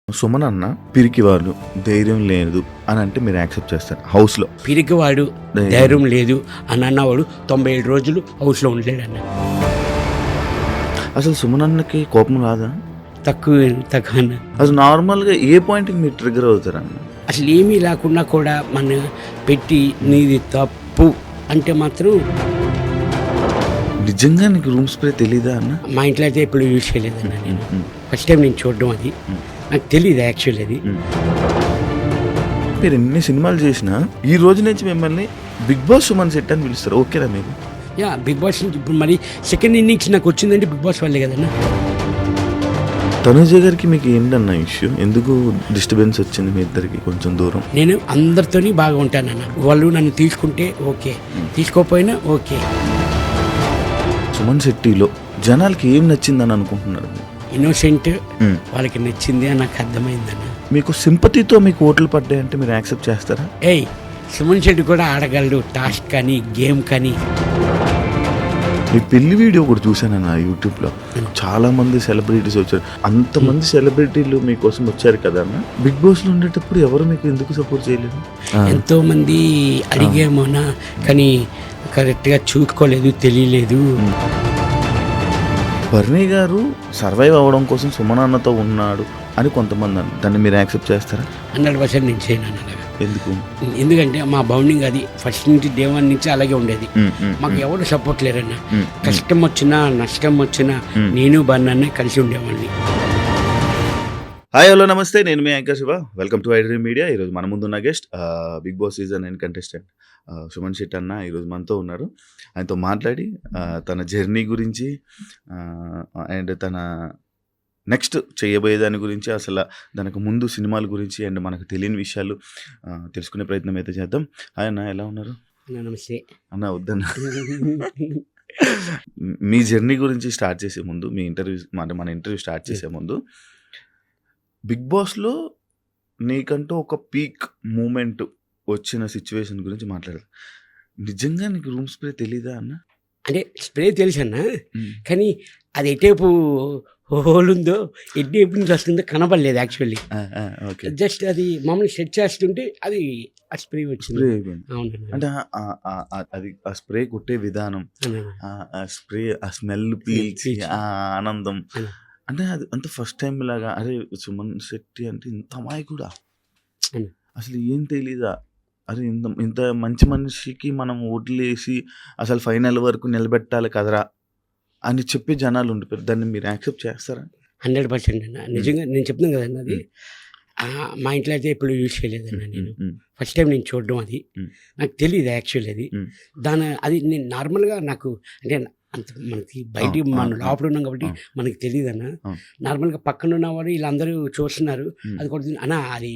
సుమన్ అన్న పిరికివాడు, ధైర్యం లేదు అని అంటే మీరు యాక్సెప్ట్ చేస్తారు? హౌస్లో పిరికివాడు, ధైర్యం లేదు అని అన్నవాడు 97 రోజులు హౌస్లో ఉండలేడన్న. అసలు సుమన్ అన్నకి కోపం రాదా? తక్కువ అన్న. అసలు నార్మల్గా ఏ పాయింట్కి మీరు ట్రిగ్గర్ అవుతారన్న? అసలు ఏమీ లేకుండా కూడా మన పెట్టి నీది తప్పు అంటే మాత్రం. నిజంగా నీకు రూమ్ స్ప్రే తెలీదా అన్న? మా ఇంట్లో అయితే ఎప్పుడు యూజ్ చేయలేదన్న. నేను ఫస్ట్ టైం నేను చూడడం, అది నాకు తెలియదు యాక్చువల్లీ. అది మీరు ఎన్ని సినిమాలు చేసినా ఈ రోజు నుంచి మిమ్మల్ని బిగ్ బాస్ సుమన్ సెట్ అని పిలుస్తారు, ఓకేనా మీకు? యా, బిగ్ బాస్ నుంచి ఇప్పుడు మరి సెకండ్ ఇన్నింగ్స్ నాకు వచ్చిందంటే బిగ్ బాస్ వల్లే కదన్నా. తనుజ గారికి మీకు ఏంటన్న ఇష్యూ? ఎందుకు డిస్టర్బెన్స్ వచ్చింది మీ ఇద్దరికి కొంచెం దూరం? నేను అందరితోని బాగా ఉంటానన్న. వాళ్ళు నన్ను తీసుకుంటే ఓకే, తీసుకోకపోయినా ఓకే. సుమన్ శెట్టిలో జనాలకి ఏం నచ్చిందని అనుకుంటున్నారు? ఇన్నోసెంట్, వాళ్ళకి నచ్చింది అని నాకు అర్థమైందన్న. మీకు సింపతితో మీకు ఓట్లు పడ్డాయంటే మీరు యాక్సెప్ట్ చేస్తారా? ఏయ్, సుమన్ శెట్టి కూడా ఆడగలడు, టాస్క్ కానీ గేమ్ కానీ. మీ పెళ్లి వీడియో కూడా చూశాను యూట్యూబ్లో. చాలా మంది సెలబ్రిటీస్ వచ్చారు, అంతమంది సెలబ్రిటీలు మీకోసం వచ్చారు కదా అన్న. బిగ్ బాస్లో ఉండేటప్పుడు ఎవరు మీకు ఎందుకు సపోర్ట్ చేయలేదు? ఎంతో మంది అడిగేమోనా, కానీ కరెక్ట్గా చూసుకోలేదు, తెలియలేదు. బర్నీ గారు సర్వైవ్ అవ్వడం కోసం సుమన్ అన్నతో ఉన్నాడు అని కొంతమంది అన్నారు, దాన్ని మీరు యాక్సెప్ట్ చేస్తారా? 100% నేను చేయను అన్నగా. ఎందుకు? ఎందుకంటే మా బౌండింగ్ అది ఫస్ట్ నుంచి డే 1 నుంచి అలాగే ఉండేది. మాకు ఎవరు సపోర్ట్ లేరన్న. కష్టం వచ్చినా నష్టం వచ్చినా నేను బర్నీ కలిసి ఉండేవాడిని. హాయ్, హలో, నమస్తే. నేను మీ anchor Shiva. Welcome to iDream media. ఈరోజు మన ముందున్న guest Big Boss season 9 contestant Suman Shetty అన్న ఈరోజు మనతో ఉన్నారు. ఆయనతో మాట్లాడి తన జర్నీ గురించి అండ్ తన నెక్స్ట్ చేయబోయే దాని గురించి, అసలు దానికి ముందు సినిమాల గురించి అండ్ మనకు తెలియని విషయాలు తెలుసుకునే ప్రయత్నం అయితే చేద్దాం. హాయ్ అన్న, ఎలా ఉన్నారు? నమస్తే అన్న. వద్దన్న, మీ జర్నీ గురించి స్టార్ట్ చేసే ముందు, మీ ఇంటర్వ్యూ మన ఇంటర్వ్యూ స్టార్ట్ చేసే ముందు, బిగ్ బాస్లో నీకంటూ ఒక పీక్ మూమెంట్ వచ్చిన సిచ్యువేషన్ గురించి మాట్లాడదు. నిజంగా నీకు రూమ్ స్ప్రే తెలీదా అన్న? అంటే స్ప్రే తెలుసు అన్న, కానీ అది ఎటేపు హోల్ ఉందో ఎటు నుంచి వస్తుందో కనబడలేదు యాక్చువల్లీ. జస్ట్ అది మామూలు సెట్ చేస్తుంటే అది ఆ స్ప్రే వచ్చింది. అవును. అంటే అది ఆ స్ప్రే కొట్టే విధానం, ఆ స్ప్రే, ఆ స్మెల్ పీల్చి ఆ ఆనందం, అంటే అది అంత ఫస్ట్ టైం లాగా. అరే, సుమన్ శెట్టి అంటే ఇంత అమాయకుడా, అసలు ఏం తెలీదా? అరే, ఇంత మంచి మనిషికి మనం ఓట్లేసి అసలు ఫైనల్ వరకు నిలబెట్టాలి కదరా అని చెప్పి జనాలు ఉండిపోయారు. దాన్ని మీరు యాక్సెప్ట్ చేస్తారా? 100% అన్న. నిజంగా నేను చెప్తున్నాను కదన్న, అది మా ఇంట్లో అయితే ఎప్పుడు యూజ్ చేయలేదన్న. నేను ఫస్ట్ టైం నేను చూడడం, అది నాకు తెలియదు యాక్చువల్లీ. అది అది నేను నార్మల్గా నాకు అంటే అంత మనకి బయట మన లోపల ఉన్నాం కాబట్టి మనకి తెలియదు అన్న. నార్మల్గా పక్కన ఉన్నవారు వీళ్ళందరూ చూస్తున్నారు, అది కొడుతుంది అన్న, అది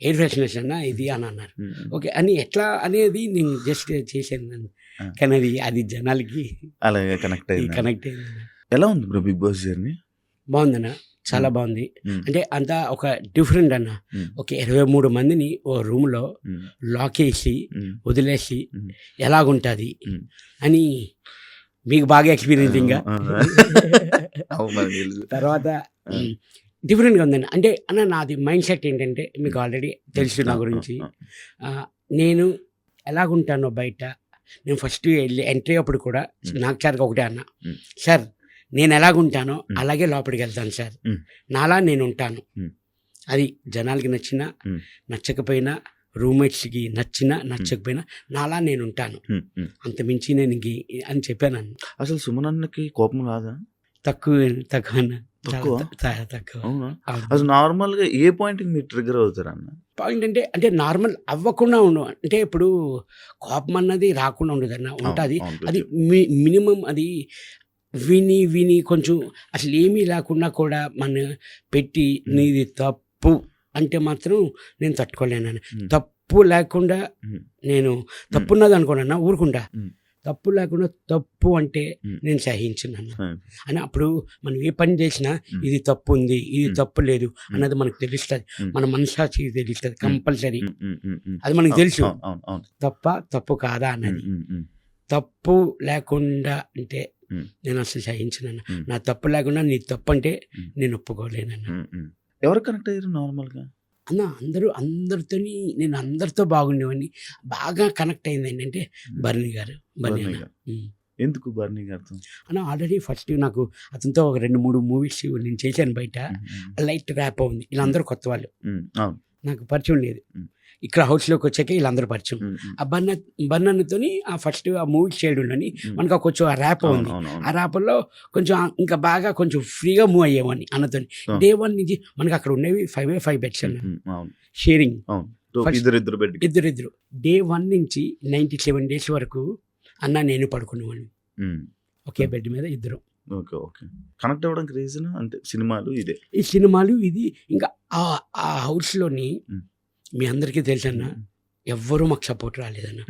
ఎయిర్ ఫ్రెషనర్స్ అన్న ఇది అని అన్నారు. ఓకే అని ఎట్లా అనేది నేను జస్ట్ చేశాను, కానీ అది జనాలకి అలాగే కనెక్ట్ అయింది. ఎలా ఉంది బ్రో బిగ్ బాస్ జర్నీ? బాగుందన్న, చాలా బాగుంది. అంటే అంతా ఒక డిఫరెంట్ అన్న. ఒక 23 మందిని ఓ రూమ్లో లాక్ వేసి వదిలేసి ఎలాగుంటుంది అని మీకు బాగా ఎక్స్పీరియన్స్. ఇంకా తర్వాత డిఫరెంట్గా ఉందండి. అంటే అన్న నాది మైండ్ సెట్ ఏంటంటే మీకు ఆల్రెడీ తెలుసు నా గురించి. నేను ఎలాగుంటానో బయట, నేను ఫస్ట్ ఎంట్రీ అప్పుడు కూడా నాకు సార్కి ఒకటే అన్న, సార్ నేను ఎలాగుంటానో అలాగే లోపలికి వెళ్తాను సార్, నాలా నేను ఉంటాను. అది జనాలకి నచ్చినా నచ్చకపోయినా, రూమ్మేట్స్కి నచ్చినా నచ్చకపోయినా నాలా నేను ఉంటాను, అంత మించి నేను అని చెప్పాను. అసలు సుమన్ అన్నకి కోపం రాదా? తక్కువ అన్న. అవునా? అసలు నార్మల్గా ఏ పాయింట్కి మీరు ట్రిగ్గర్ అవుతారు అన్న? పాయింట్ అంటే నార్మల్ అవ్వకుండా ఉండవు. అంటే ఇప్పుడు కోపం అన్నది రాకుండా ఉండదు అన్న, ఉంటుంది. అది మినిమం అది విని కొంచెం అసలు ఏమీ లేకుండా కూడా మన పెట్టి నీది తప్పు అంటే మాత్రం నేను తట్టుకోలేను. తప్పు లేకుండా నేను తప్పున్నది అనుకోనన్నా ఊరుకుంటా. తప్పు లేకుండా తప్పు అంటే నేను సహించున్నాను అని. అప్పుడు మనం ఏ పని చేసినా ఇది తప్పు ఉంది, ఇది తప్పు లేదు అన్నది మనకు తెలుస్తుంది, మన మనసాక్షికి తెలుస్తుంది కంపల్సరీ. అది మనకు తెలుసు తప్పు కాదా అన్నది. తప్పు లేకుండా అంటే ఉమ్. నేను అసలు సహించనన్న. ఉమ్. నా తప్పు లేకుండా నీ తప్పు అంటే ఉమ్. నేను ఒప్పుకోలేనన్న. ఎవరు కనెక్ట్ అయ్యారు నార్మల్గా? అన్న అందరితోని నేను అందరితో బాగుండేవాడిని. బాగా కనెక్ట్ అయింది ఏంటంటే బర్నీ గారు. బర్నీ బర్నీ అన్న. గారు. ఎందుకు బర్నీ గారితో? అన్న ఆల్రెడీ ఫస్ట్ నాకు అతనితో ఒక 2-3 మూవీస్ నేను చేశాను బయట. లైట్ ర్యాప్ ఉంది. వీళ్ళందరూ కొత్త వాళ్ళు, అవును. నాకు పరిచయం లేదు. ఉమ్. ఇక్కడ హౌస్లోకి వచ్చాక వీళ్ళందరూ పరిచయం. ఆ బన్నతో ఆ ఫస్ట్ ఆ మూవీ చేయడంలోని మనకు కొంచెం ఆ ర్యాప్ ఉంది. ఆ ర్యాప్లో కొంచెం ఇంకా బాగా కొంచెం ఫ్రీగా మూవ్ అయ్యేవాడిని అన్నతో. డే 1 నుంచి మనకు అక్కడ ఉండేవి 5 బెడ్స్ అన్న, షేరింగ్ ఇద్దరిద్దరు. డే 1 నుంచి 97 days వరకు అన్న నేను పడుకునేవాడిని ఒకే బెడ్ మీద ఇద్దరు. Okay, okay. కనెక్ట్ అవ్వడానికి రీజన్ అంటే సినిమాలు ఇదే. ఈ సినిమాలు ఇది ఇంకా ఆ హౌస్లోని మీ అందరికీ తెలుసన్న, ఎవ్వరూ మాకు సపోర్ట్ రాలేదన్న.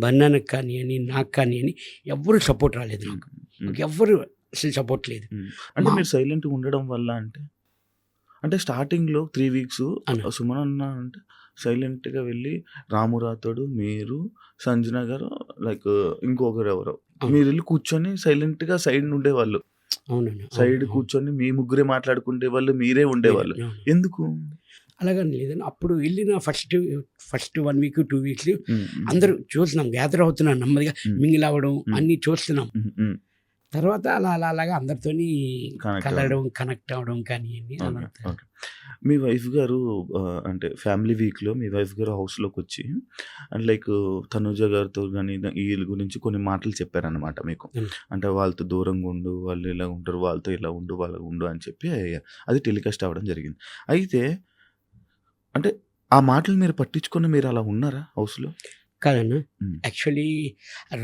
బన్నానికి కానీ అని నాకు కానీ అని ఎవ్వరూ సపోర్ట్ రాలేదు. నాకు ఎవ్వరు అసలు సపోర్ట్ లేదు. అంటే మీరు సైలెంట్గా ఉండడం వల్ల అంటే స్టార్టింగ్లో 3 weeks సుమన్ అన్న అంటే సైలెంట్గా వెళ్ళి రాము రాథోడు, మీరు, సంజన గారు, లైక్ ఇంకొకరు ఎవరో మీరు వెళ్ళి కూర్చొని సైలెంట్గా సైడ్ ఉండేవాళ్ళు. అవునన్నా, సైడ్ కూర్చొని మీ ముగ్గురే మాట్లాడుకుంటే వాళ్ళు, మీరే ఉండేవాళ్ళు. ఎందుకు అలాగని లేదని అప్పుడు వెళ్ళిన ఫస్ట్ 1 week 2 weeks అందరూ చూస్తున్నాం, గ్యాదర్ అవుతున్నాం, నెమ్మదిగా మింగిల్ అవ్వడం అన్నీ చూస్తున్నాం. తర్వాత అలాగా అందరితోని కలవడం, కనెక్ట్ అవ్వడం కానీ మీ వైఫ్ గారు అంటే ఫ్యామిలీ వీక్లో మీ వైఫ్ గారు హౌస్లోకి వచ్చి అండ్ లైక్ తనుజ గారితో కానీ వీళ్ళ గురించి కొన్ని మాటలు చెప్పారనమాట మీకు. అంటే వాళ్ళతో దూరంగా ఉండు, వాళ్ళు ఇలా ఉంటారు, వాళ్ళతో ఇలా ఉండు, వాళ్ళకు ఉండు అని చెప్పి అది టెలికాస్ట్ అవ్వడం జరిగింది. అయితే అంటే ఆ మాటలు మీరు పట్టించుకొని మీరు అలా ఉన్నారా హౌస్లో? కాదన్న, యాక్చువల్లీ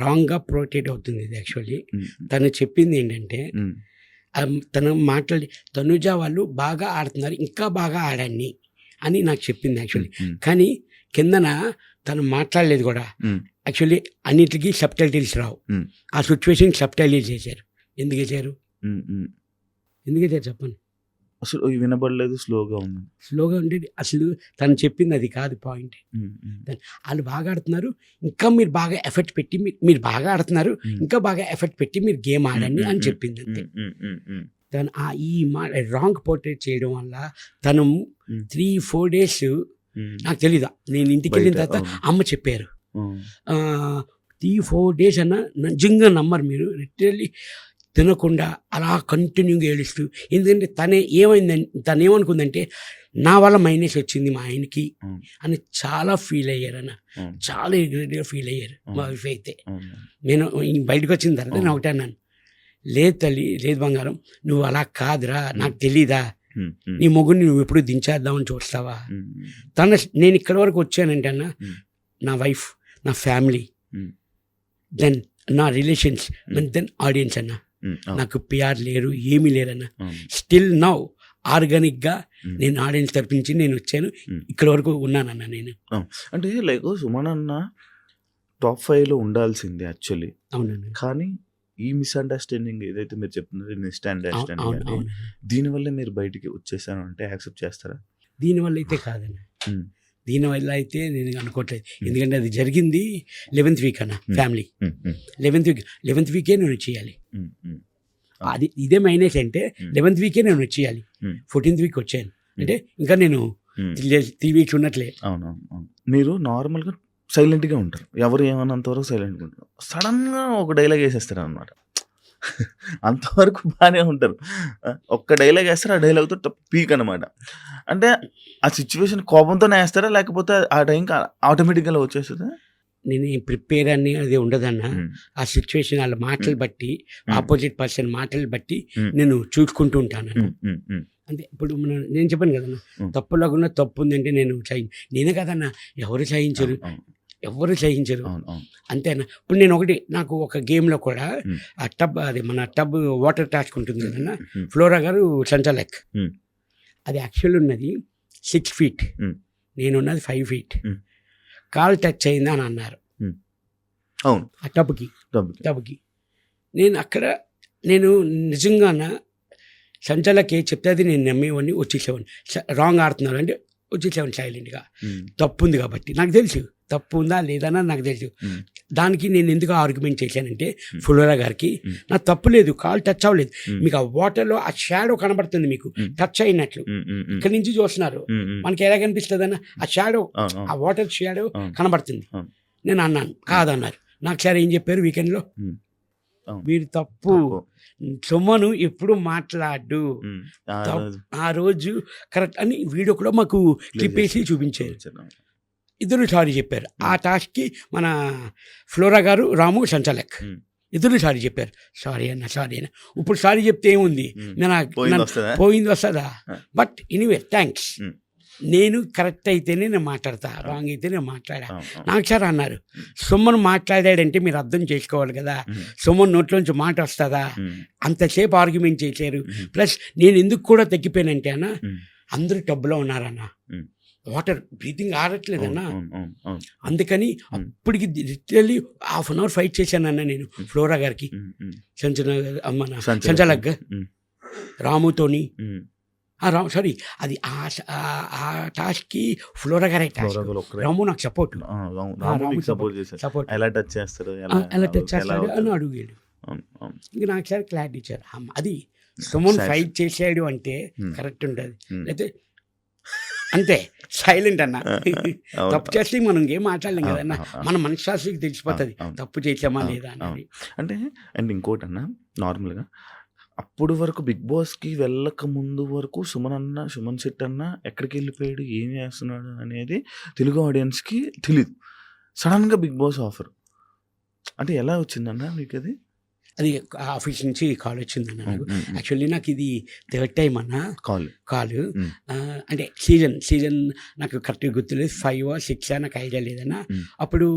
రాంగ్గా ప్రొటేట్ అవుతుంది ఇది. యాక్చువల్లీ తను చెప్పింది ఏంటంటే తను మాట్లాడి తనుజ వాళ్ళు బాగా ఆడుతున్నారు, ఇంకా బాగా ఆడండి అని నాకు చెప్పింది యాక్చువల్లీ. కానీ కిందన తను మాట్లాడలేదు కూడా. యాక్చువల్లీ అన్నిటికీ సబ్టైటిల్స్ రావు. ఆ సిచ్యువేషన్ సబ్టైటిల్స్ చేశారు. ఎందుకు చేశారు చెప్పండి. అసలు వినబడలేదు, స్లోగా ఉండేది. అసలు తను చెప్పింది అది కాదు పాయింట్. వాళ్ళు బాగా ఆడుతున్నారు, ఇంకా మీరు బాగా ఎఫర్ట్ పెట్టి మీరు బాగా ఆడుతున్నారు, ఇంకా బాగా ఎఫర్ట్ పెట్టి మీరు గేమ్ ఆడండి అని చెప్పింది అంతే. తను ఈ రాంగ్ పోర్ట్రేట్ చేయడం వల్ల తను 3-4 days నాకు తెలీదు. నేను ఇంటికి వెళ్ళిన తర్వాత అమ్మ చెప్పారు 3-4 days అన్న నిజంగా నమ్మరు మీరు, లిటరల్లీ తినకుండా అలా కంటిన్యూగా ఏడుస్తూ. ఎందుకంటే తను ఏమనుకుందంటే నా వల్ల మైనస్ వచ్చింది మా ఆయనకి అని చాలా ఫీల్ అయ్యారన్న, చాలా రిగ్రెట్గా ఫీల్ అయ్యారు మా వైఫ్ అయితే. నేను బయటకు వచ్చిన తర్వాత నేను ఒకటే అన్నాను, లేదు తల్లి, లేదు బంగారం, నువ్వు అలా కాదురా, నాకు తెలీదా, నీ మొగుడిని నువ్వు ఎప్పుడు దించేద్దామని చూస్తావా. నేను ఇక్కడి వరకు వచ్చానంటే అన్న, నా వైఫ్, నా ఫ్యామిలీ, దెన్ నా రిలేషన్స్, దెన్ ఆడియన్స్ అన్న. నాకు పిఆర్ లేరు, ఏమీ లేరన్న. స్టిల్ నౌ ఆర్గానిక్గా నేను ఆడియన్స్ తరపించి నేను వచ్చాను, ఇక్కడ వరకు ఉన్నానన్న నేను. అంటే లైక్ సుమన్ అన్న top 5లో ఉండాల్సిందే యాక్చువల్లీ. అవునన్నా. కానీ ఈ మిస్అండర్స్టాండింగ్ ఏదైతే మీరు చెప్తున్నారు, మిస్అండర్స్టాండింగ్, దీనివల్ల మీరు బయటికి వచ్చేసాను అంటే యాక్సెప్ట్ చేస్తారా? దీనివల్ల అయితే కాదన్న, దీనివల్ల అయితే నేను అనుకోవట్లేదు. ఎందుకంటే అది జరిగింది 11th week అన్న. ఫ్యామిలీ 11th week నేను చేయాలి. అది ఇదే మైనస్ అంటే 11th week నేను వచ్చేయాలి. 14th week వచ్చాను అంటే ఇంకా నేను 3 weeks ఉన్నట్లే. అవునవును. మీరు నార్మల్గా సైలెంట్గా ఉంటారు, ఎవరు ఏమన్నంతవరకు సైలెంట్గా ఉంటారు. సడన్గా ఒక డైలాగ్ వేసేస్తారు అనమాట, అంతవరకు బాగానే ఉంటారు. ఒక్క డైలాగ్ వేస్తారు, ఆ డైలాగ్తో పీక్ అనమాట. అంటే ఆ సిచ్యువేషన్ కోపంతోనే వేస్తారా, లేకపోతే ఆ టైంకి ఆటోమేటిక్గా వచ్చేస్తుందా? నేను ప్రిపేర్ అని అది ఉండదన్న. ఆ సిచ్యువేషన్ వాళ్ళ మాటలు బట్టి, ఆపోజిట్ పర్సన్ మాటలు బట్టి నేను చూసుకుంటూ ఉంటాను అంతే. ఇప్పుడు నేను చెప్పాను కదన్నా, తప్పు లేకుండా తప్పు ఉందంటే నేనే కదన్నా, ఎవరు సహించరు. అంతేనా. ఇప్పుడు నేను నాకు ఒక గేమ్లో కూడా ఆ మన టబ్ వాటర్ టాస్క్ ఉంటుంది కదన్నా, ఫ్లోరా గారు సంచాలక్, అది యాక్చువల్ ఉన్నది 6 feet, నేనున్నది 5 feet. కాల్ టచ్ అయిందా అని అన్నారు ఆ టబ్కి. నేను నిజంగా సంచాలకి చెప్తే అది నేను నమ్మేవాడిని, వచ్చేసేవాడిని. రాంగ్ ఆడుతున్నారు అంటే వచ్చేసేవాడిని సైలెంట్గా. తప్పు ఉంది కాబట్టి నాకు తెలుసు తప్పు ఉందా లేదన్నా నాకు తెలుసు. ఉమ్, దానికి నేను ఎందుకు ఆర్గ్యుమెంట్ చేశానంటే ఉమ్, ఫ్లోరా గారికి ఉమ్, నా తప్పు లేదు, కాల్ టచ్ అవ్వలేదు, ఉమ్, మీకు ఆ వాటర్లో ఆ షాడో కనబడుతుంది, మీకు ఉమ్, టచ్ అయినట్లు ఉమ్, ఉమ్, ఉమ్, ఇక్కడి నుంచి చూస్తున్నారు, ఉమ్, ఉమ్, మనకి ఎలా కనిపిస్తుంది అన్న ఆ షాడో, అవును, ఆ అవును, వాటర్ షాడో అవును, కనబడుతుంది. అవును. నేను అన్నాను కాదన్నారు. నాకు సార్ ఏం చెప్పారు వీకెండ్లో, ఉమ్, అవును. మీరు తప్పు, తప్పు. సుమను ఎప్పుడు మాట్లాడు, ఉమ్, ఆ తప్పు, రోజు ఆ రోజు కరెక్ట్ అని వీడియో కూడా మాకు క్లిప్ వేసి చూపించారు. చూపించాను. ఇద్దరు సారీ చెప్పారు. ఆ టాస్క్కి మన ఫ్లోరా గారు, రాము, సంచాలక్ ఉమ్, ఇద్దరు సారీ చెప్పారు. సారీ అన్న, సారీ అన్న. ఇప్పుడు సారీ చెప్తే ఏముంది, ఉమ్. నేను పోయింది వస్తుందా? పోయింది వస్తుందా? ఆ. But anyway thanks. ఉమ్, నేను కరెక్ట్ అయితేనే నేను మాట్లాడతా, రాంగ్ అయితే నేను మాట్లాడా. అవును, అవును. నాకు సార్ అన్నారు, సుమన్ మాట్లాడాడంటే మీరు అర్థం చేసుకోవాలి కదా, ఉమ్, సుమన్ నోట్లోంచి మాట వస్తుందా, ఉమ్, అంతసేపు ఆర్గ్యుమెంట్ చేశారు. ఉమ్, ప్లస్ నేను ఎందుకు కూడా తగ్గిపోయానంటే అన్న, ఉమ్, అందరూ టబ్లో ఉన్నారన్న, ఉమ్. వాటర్ బ్రీతింగ్ ఆడట్లేదన్న, అవును, అవును, అవును. అందుకని ఉమ్, అప్పటికి literally half an hour fight చేశానన్న నేను ఫ్లోరా గారికి, ఉమ్, ఉమ్. మన సంచలనం. సంచాలక్, ఉమ్, రాముతోని, ఉమ్. రాము సారీ, అది ఆ టాస్క్కి ఫ్లోరా గారే టాస్క్, ఫ్లోరాగోలు ఒక్కరే. రాము నాకు సపోర్ట్, రాము రాము మీకు సపోర్ట్ చేశారు. సపోర్ట్ ఎలా టచ్ చేస్తారు, ఎలా టచ్ ఎలా చేస్తాడు అని అవుతారు? అడిగాడు. అవును, అవును. ఇంక నాకు సార్ క్లారిటీ ఇచ్చారు. అది సుమన్ Sad. ఫైట్ చేసాడు అంటే ఉమ్, కరెక్ట్ ఉంటుంది, ఉమ్. అయితే అంతే సైలెంట్ అన్న. అవును, తప్పు చేస్తే మనం ఇంకేం మాట్లాడలేం అవును, కదన్న, అవును, అవును. మన మనశ్శాస్త్రికి తెలిసిపోతుంది అవును, అవును. తప్పు చేసామా అవును, లేదా అనేది. అంటే అండ్ ఇంకోటి అన్న, నార్మల్గా అప్పుడు వరకు బిగ్ బాస్కి వెళ్ళక ముందు వరకు సుమన్ శెట్టి అన్న ఎక్కడికి వెళ్ళిపోయాడు, ఏం చేస్తున్నాడు అనేది తెలుగు ఆడియన్స్కి తెలియదు. సడన్గా బిగ్ బాస్ ఆఫర్ అంటే ఎలా వచ్చిందన్న మీకు అది? అది ఆఫీస్ నుంచి కాల్ వచ్చిందన్న నాకు. ఉమ్, ఉమ్, ఉమ్. యాక్చువల్లీ నాకు ఇది థర్డ్ టైం అన్న కాల్. కాలు. ఉమ్, అంటే సీజన్ నాకు కరెక్ట్గా గుర్తులేదు, 5 or 6 నాకు ఐడియా లేదన్న. ఉమ్, అప్పుడు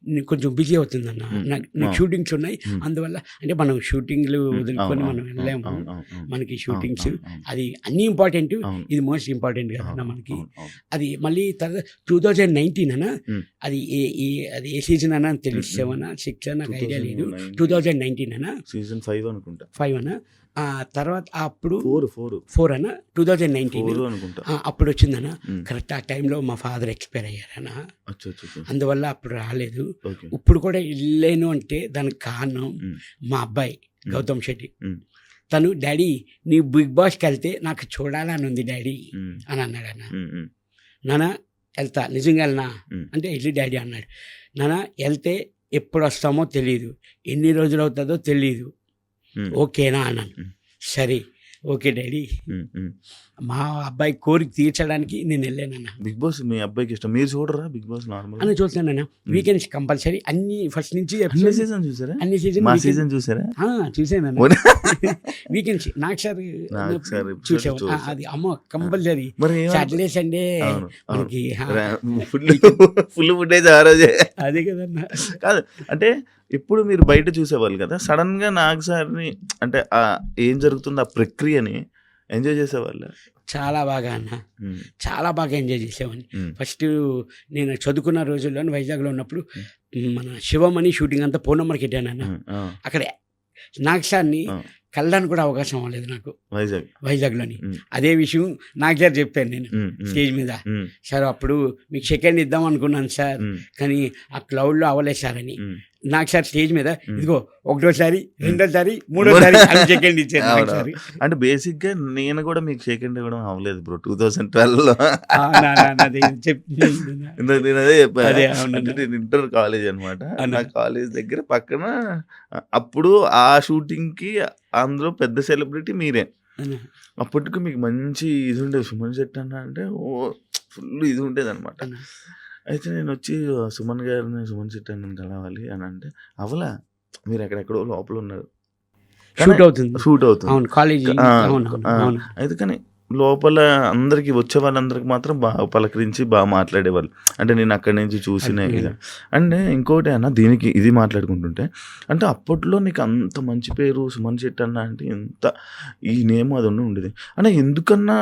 నేను కొంచెం బిజీ అవుతుందన్న, నాకు అవును. షూటింగ్స్ ఉన్నాయి, ఉమ్, అందువల్ల అంటే మనం షూటింగ్లు ఉమ్, వదులుకొని అవును, మనం అవును, వెళ్ళాము, అవును, అవును, అవును, మనకి అవును, షూటింగ్స్ అవును, అవును, అది అన్నీ ఇంపార్టెంట్, అవును, ఇది మోస్ట్ ఇంపార్టెంట్ కదన్న అవును, మనకి. అవును, అవును. అది మళ్ళీ తర్వాత 2019 అన్న, ఉమ్, అది అది ఏ సీజన్ అన్న తెలిసి 7 or 6 నాకు ఐడియా లేదు. 2019 అన్న, సీజన్ 5 అనుకుంటా. 5 అన్న. ఆ తర్వాత అప్పుడు 4 4 అన్న, 2019 4 అనుకుంటా. అప్పుడు వచ్చిందన్న. ఉమ్. కరెక్ట్ ఆ టైంలో మా ఫాదర్ ఎక్స్పైర్ అయ్యారన్న, అచ్చా, అచ్చా, అచ్చా. అందువల్ల అప్పుడు రాలేదు. ఓకే. ఇప్పుడు కూడా వెళ్ళాను అంటే దానికి కారణం ఉమ్, మా అబ్బాయి ఉమ్, గౌతమ్ శెట్టి. ఉమ్, తను డాడీ నీ బిగ్ బాస్కి వెళ్తే నాకు చూడాలని ఉంది డాడీ ఉమ్, అని అన్నాడు అన్న. ఉమ్, ఉమ్, నాన్న వెళ్తా, నిజంగా వెళ్ళనా ఉమ్. అంటే వెళ్ళి డాడీ అన్నాడు. నాన్న వెళ్తే ఎప్పుడు వస్తామో తెలియదు, ఎన్ని రోజులు అవుతుందో తెలియదు, ఉమ్, ఓకేనా అన్నాను. ఉమ్. సరే ఓకే డాడీ, ఉమ్, ఉమ్. మా అబ్బాయి కోరిక తీర్చడానికి నేను వెళ్ళానన్న. బిగ్ బాస్ మీ అబ్బాయికి ఇష్టం. మీరు చూడరా బిగ్ బాస్ నార్మల్? అని చూస్తానన్న, వీకెండ్స్ కంపల్సరీ అన్ని ఫస్ట్ నుంచి అన్ని episodes, సీజన్ చూసారా? అన్ని సీజన్ మా సీజన్ చూసారా? చూసానన్న. వీకెండ్స్ నాకు సార్ నాకు సార్ episode చూసాము. చూసా. అది అమ్మో కంపల్సరీ మరి ఏమన్నా- సాటర్డే సండే అవును, అవును. మనకి ఫుల్ ఫుటేజ్ ఆ రోజే. అదే కదన్నా. కాదు అంటే ఇప్పుడు మీరు బయట చూసేవాళ్ళు కదా, సడన్ గా నాగ్ సార్ని అంటే ఆ ఏం జరుగుతుంది ఆ ప్రక్రియని ఎంజాయ్ చేసేవాళ్ళు. చాలా బాగా అన్న, చాలా బాగా ఎంజాయ్ చేసేవాడిని. ఫస్ట్ నేను చదువుకున్న రోజుల్లో వైజాగ్లో ఉన్నప్పుడు మన శివమణి షూటింగ్ అంతా ఫోన్ నెంబర్కి పెట్టానన్న. అక్కడే నాగ్ సార్ని కలడానికి కూడా అవకాశం అవ్వలేదు నాకు వైజాగ్లోని. అదే విషయం నాగ్ సార్ చెప్పాను నేను స్టేజ్ మీద. సార్ అప్పుడు మీకు సెకండ్ ఇద్దాం అనుకున్నాను సార్, కానీ ఆ క్లౌడ్లో అవ్వలేదు సార్ అని. నాకు సార్ స్టేజ్ మీద ఇదిగో ఒకటోసారి, రెండోసారి, మూడోసారి అని సెకండ్ ఇచ్చారు. అంటే బేసిక్ గా నేను కూడా మీకు సెకండ్ ఇవ్వడం అవ్వలేదు బ్రో 2012లో. నేను అదే చెప్పాను, నేను ఇంటర్ కాలేజ్ అనమాట. నా కాలేజ్ దగ్గర పక్కన అప్పుడు ఆ షూటింగ్ కి అందులో పెద్ద సెలబ్రిటీ మీరే. అప్పటికి మీకు మంచి ఇది ఉండేది, సుమన్ శెట్టి అన్న అంటే ఓ ఫుల్ ఇది ఉండేది అనమాట. అయితే నేను వచ్చి సుమన్ శెట్టి అన్నని కలవాలి అని అంటే అవలా, మీరు ఎక్కడెక్కడో లోపల ఉన్నారు, షూట్ అవుతుంది. అయితే కానీ లోపల అందరికి వచ్చే వాళ్ళందరికి మాత్రం బాగా పలకరించి బాగా మాట్లాడేవాళ్ళు. అంటే నేను అక్కడి నుంచి చూసిన ఇది. అంటే ఇంకోటి అన్న, దీనికి ఇది మాట్లాడుకుంటుంటే అంటే అప్పట్లో నీకు అంత మంచి పేరు సుమన్ శెట్టి అన్న అంటే ఎంత ఈ నేమ్ అది ఉండేది అంటే ఎందుకన్నా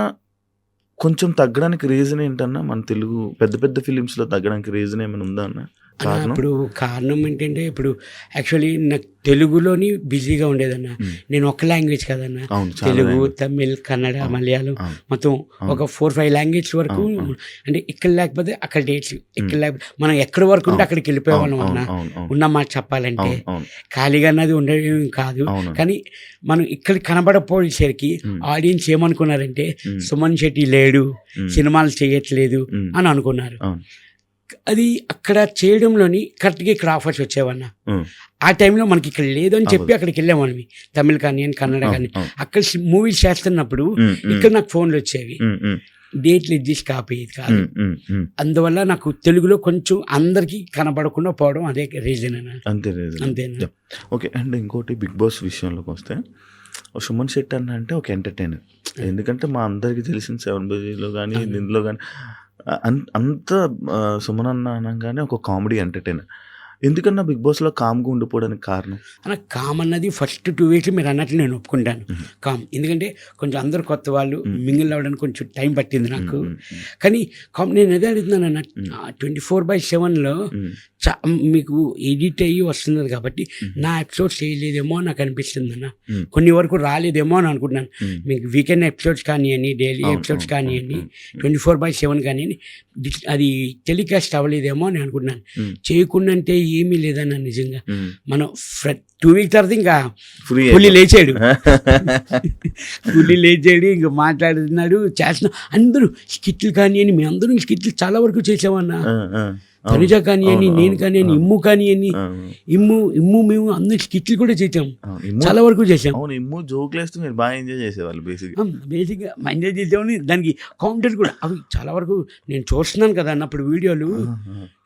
కొంచెం తగ్గడానికి రీజన్ ఏంటన్నా? మన తెలుగు పెద్ద పెద్ద ఫిలిమ్స్లో తగ్గడానికి రీజన్ ఏమైనా ఉందా అన్న? కారణం? ఇప్పుడు కారణం ఏంటంటే ఇప్పుడు యాక్చువల్లీ నాకు తెలుగులోని బిజీగా ఉండేదన్న. నేను ఒక లాంగ్వేజ్ కదన్న, అవును, చాలా తెలుగు, language. తమిళ్, కన్నడ, మలయాళం అవును. మొత్తం ఒక 4-5 లాంగ్వేజ్ వరకు. అవును. అంటే ఇక్కడ లేకపోతే అక్కడ డేట్స్, ఇక్కడ లేకపోతే మనం ఎక్కడి వరకు ఉంటే అక్కడికి వెళ్ళిపోయేవాళ్ళం అన్న. ఉన్న మాట చెప్పాలంటే అవును. ఖాళీగా అన్నది ఉండేది కాదు. అవును. కానీ మనం ఇక్కడ కనబడపోయేసరికి ఆడియన్స్ ఏమనుకున్నారంటే సుమన్ శెట్టి లేడు, సినిమాలు చేయట్లేదు అని అనుకున్నారు. అవును. అది అక్కడ చేయడంలోని కరెక్ట్గా ఇక్కడ ఆఫర్స్ వచ్చేవన్న. ఆ టైంలో మనకి ఇక్కడ లేదు అని చెప్పి అక్కడికి వెళ్ళామని, తమిళ్ కానీ కన్నడ కానీ. అక్కడ మూవీస్ చేస్తున్నప్పుడు ఇక్కడ నాకు ఫోన్లు వచ్చేవి, డేట్లు అడ్జస్ట్ కాపోయేది కాదు. అందువల్ల నాకు తెలుగులో కొంచెం అందరికీ కనబడకుండా పోవడం అదే రీజన్ అన్న. అంతేనా? ఓకే. అండ్ ఇంకోటి బిగ్ బాస్ విషయంలోకి వస్తే సుమన్ శెట్టి అన్న అంటే ఒక ఎంటర్టైనర్. ఎందుకంటే మా అందరికీ తెలిసిన 7 బజీలో కానీ దీంట్లో కానీ అంత సుమన్ అన్న అనగానే ఒక కామెడీ ఎంటర్టైనర్. ఎందుకన్నా బిగ్ బాస్లో కామ్గా ఉండిపోవడానికి కారణం? అన్న కామ్ అన్నది ఫస్ట్ 2 వీక్స్ మీరు అన్నట్లు నేను ఒప్పుకుంటాను కామ్. ఎందుకంటే కొంచెం అందరు కొత్త వాళ్ళు మింగిల్ అవ్వడానికి కొంచెం టైం పట్టింది నాకు. కానీ కామ్ నేను అదే అడుగుతున్నాను అన్న, 24/7లో మీకు ఎడిట్ అయ్యి వస్తున్నది కాబట్టి నా ఎపిసోడ్స్ చేయలేదేమో నాకు అనిపిస్తుంది అన్న. కొన్ని వరకు రాలేదేమో అని అనుకుంటున్నాను. మీకు వీకెండ్ ఎపిసోడ్స్ కానివ్వండి, డైలీ ఎపిసోడ్స్ కానివ్వండి, 24/7 కానివ్వండి, అది టెలికాస్ట్ అవ్వలేదేమో అని అనుకుంటున్నాను. చేయకుండా అంటే ఏమీ లేదన్న. నిజంగా మనం 2 వీక్స్ తర్వాత ఇంకా పులి లేచాడు, ఇంకా మాట్లాడుతున్నాడు, చేస్తున్నాం. అందరూ స్కిట్లు కానివ్వండి, మేము అందరూ స్కిట్లు చాలా వరకు చేసామన్నా. తనుజ కానివ్వండి, నేను కానివ్వండి, ఇమ్ము కానివ్వండి, ఇమ్ము మేము అందరు స్కిట్లు కూడా చేసాం, చాలా వరకు చేసాం. ఇమ్ము జోకులు వేస్తూ మీరు బాగా ఎంజాయ్ చేసేవాళ్ళు. బేసిక్గా ఎంజాయ్ చేసామని దానికి కౌంటర్ కూడా అవి చాలా వరకు నేను చూస్తున్నాను కదా అన్నప్పుడు వీడియోలు.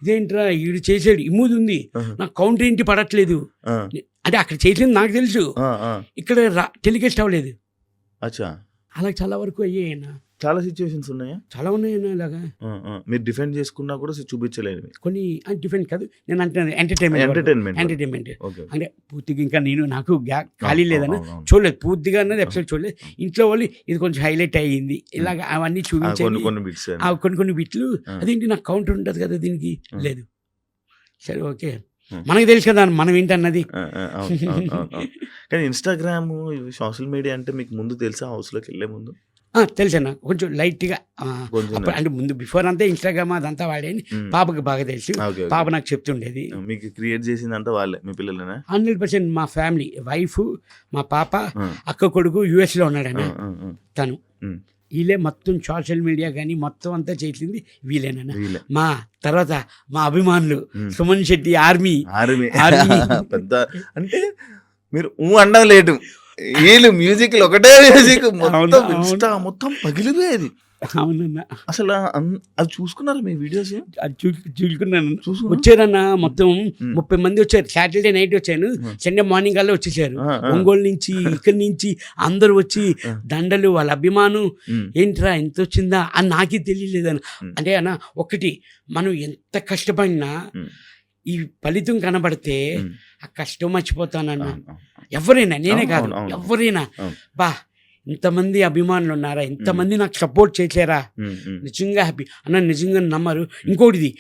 ఇదేంట్రా వీడు చేసాడు, ఇమ్ముది ఉంది, నాకు కౌంటర్ ఏంటి పడట్లేదు అంటే అక్కడ చేసింది నాకు తెలుసు, ఇక్కడ టెలికాస్ట్ అవ్వలేదు. అచ్చా, అలా చాలా వరకు అయ్యాయన్నా. చాలా సిచ్యువేషన్స్ ఉన్నాయా? చాలా ఉన్నాయన్నా. ఇలాగా మీరు డిఫెండ్ చేసుకున్నా కూడా చూపించలేదు కొన్ని. డిఫెండ్ కాదు నేను అంటే ఎంటర్టైన్మెంట్ అంటే పూర్తిగా ఇంకా నాకు ఖాళీ లేదన్న, చూడలేదు పూర్తిగా అన్నది ఎపిసోడ్ చూడలేదు. ఇంట్లో వాళ్ళు ఇది కొంచెం హైలైట్ అయ్యింది ఇలాగ అవన్నీ చూపించాలి కొన్ని బిట్లు. అదేంటి నాకు కౌంటర్ ఉంటుంది కదా దీనికి, లేదు. సరే ఓకే, మనకు తెలుసు కదా మనం ఏంటన్నది. కానీ ఇన్స్టాగ్రామ్, సోషల్ మీడియా అంటే మీకు ముందు తెలుసా? హౌస్లోకి వెళ్ళే ముందు తెలుసు అన్న, కొంచెం లైట్గా. అంటే ముందు బిఫోర్ అంతా ఇన్స్టాగ్రామ్ అదంతా వాడేది. పాపకి బాగా తెలుసు, పాప నాకు చెప్తుండేది. మీకు క్రియేట్ చేసిందంతా వాళ్ళే, మీ పిల్లలేనా? 100% మా ఫ్యామిలీ, వైఫ్, మా పాప, అక్క కొడుకు US లో ఉన్నాడన్న తను. వీళ్ళే మొత్తం సోషల్ మీడియా కానీ మొత్తం అంతా చేసింది వీళ్ళేనన్నా. మా తర్వాత మా అభిమానులు సుమన్ శెట్టి ఆర్మీ పెద్ద. అంటే మీరు అండం లేదు, వీళ్ళు మ్యూజిక్ ఒకటే మ్యూజిక్ మొత్తం పగిలిపోయేది. అవునన్నా, అసలు అది చూసుకున్నారు మీ వీడియోస్? చూసుకున్నాను. వచ్చారన్న మొత్తం 30 మంది వచ్చారు. సాటర్డే నైట్ వచ్చాను, సండే మార్నింగ్ కల్లా వచ్చేసారు. ఒంగోలు నుంచి, ఇక్కడి నుంచి అందరూ వచ్చి దండలు, వాళ్ళ అభిమానం. ఏంట్రా ఎంత వచ్చిందా అని నాకే తెలియలేదన్న. అంటే అన్న ఒకటి, మనం ఎంత కష్టపడినా ఈ ఫలితం కనబడితే ఆ కష్టం మర్చిపోతానన్న. ఎవరైనా, నేనే కాదు ఎవరైనా, బా ఇంతమంది అభిమానులు ఉన్నారా, ఇంతమంది నాకు సపోర్ట్ చేశారా, నిజంగా హ్యాపీ అన్న. నిజంగా నమ్మరు. ఇంకోటిది,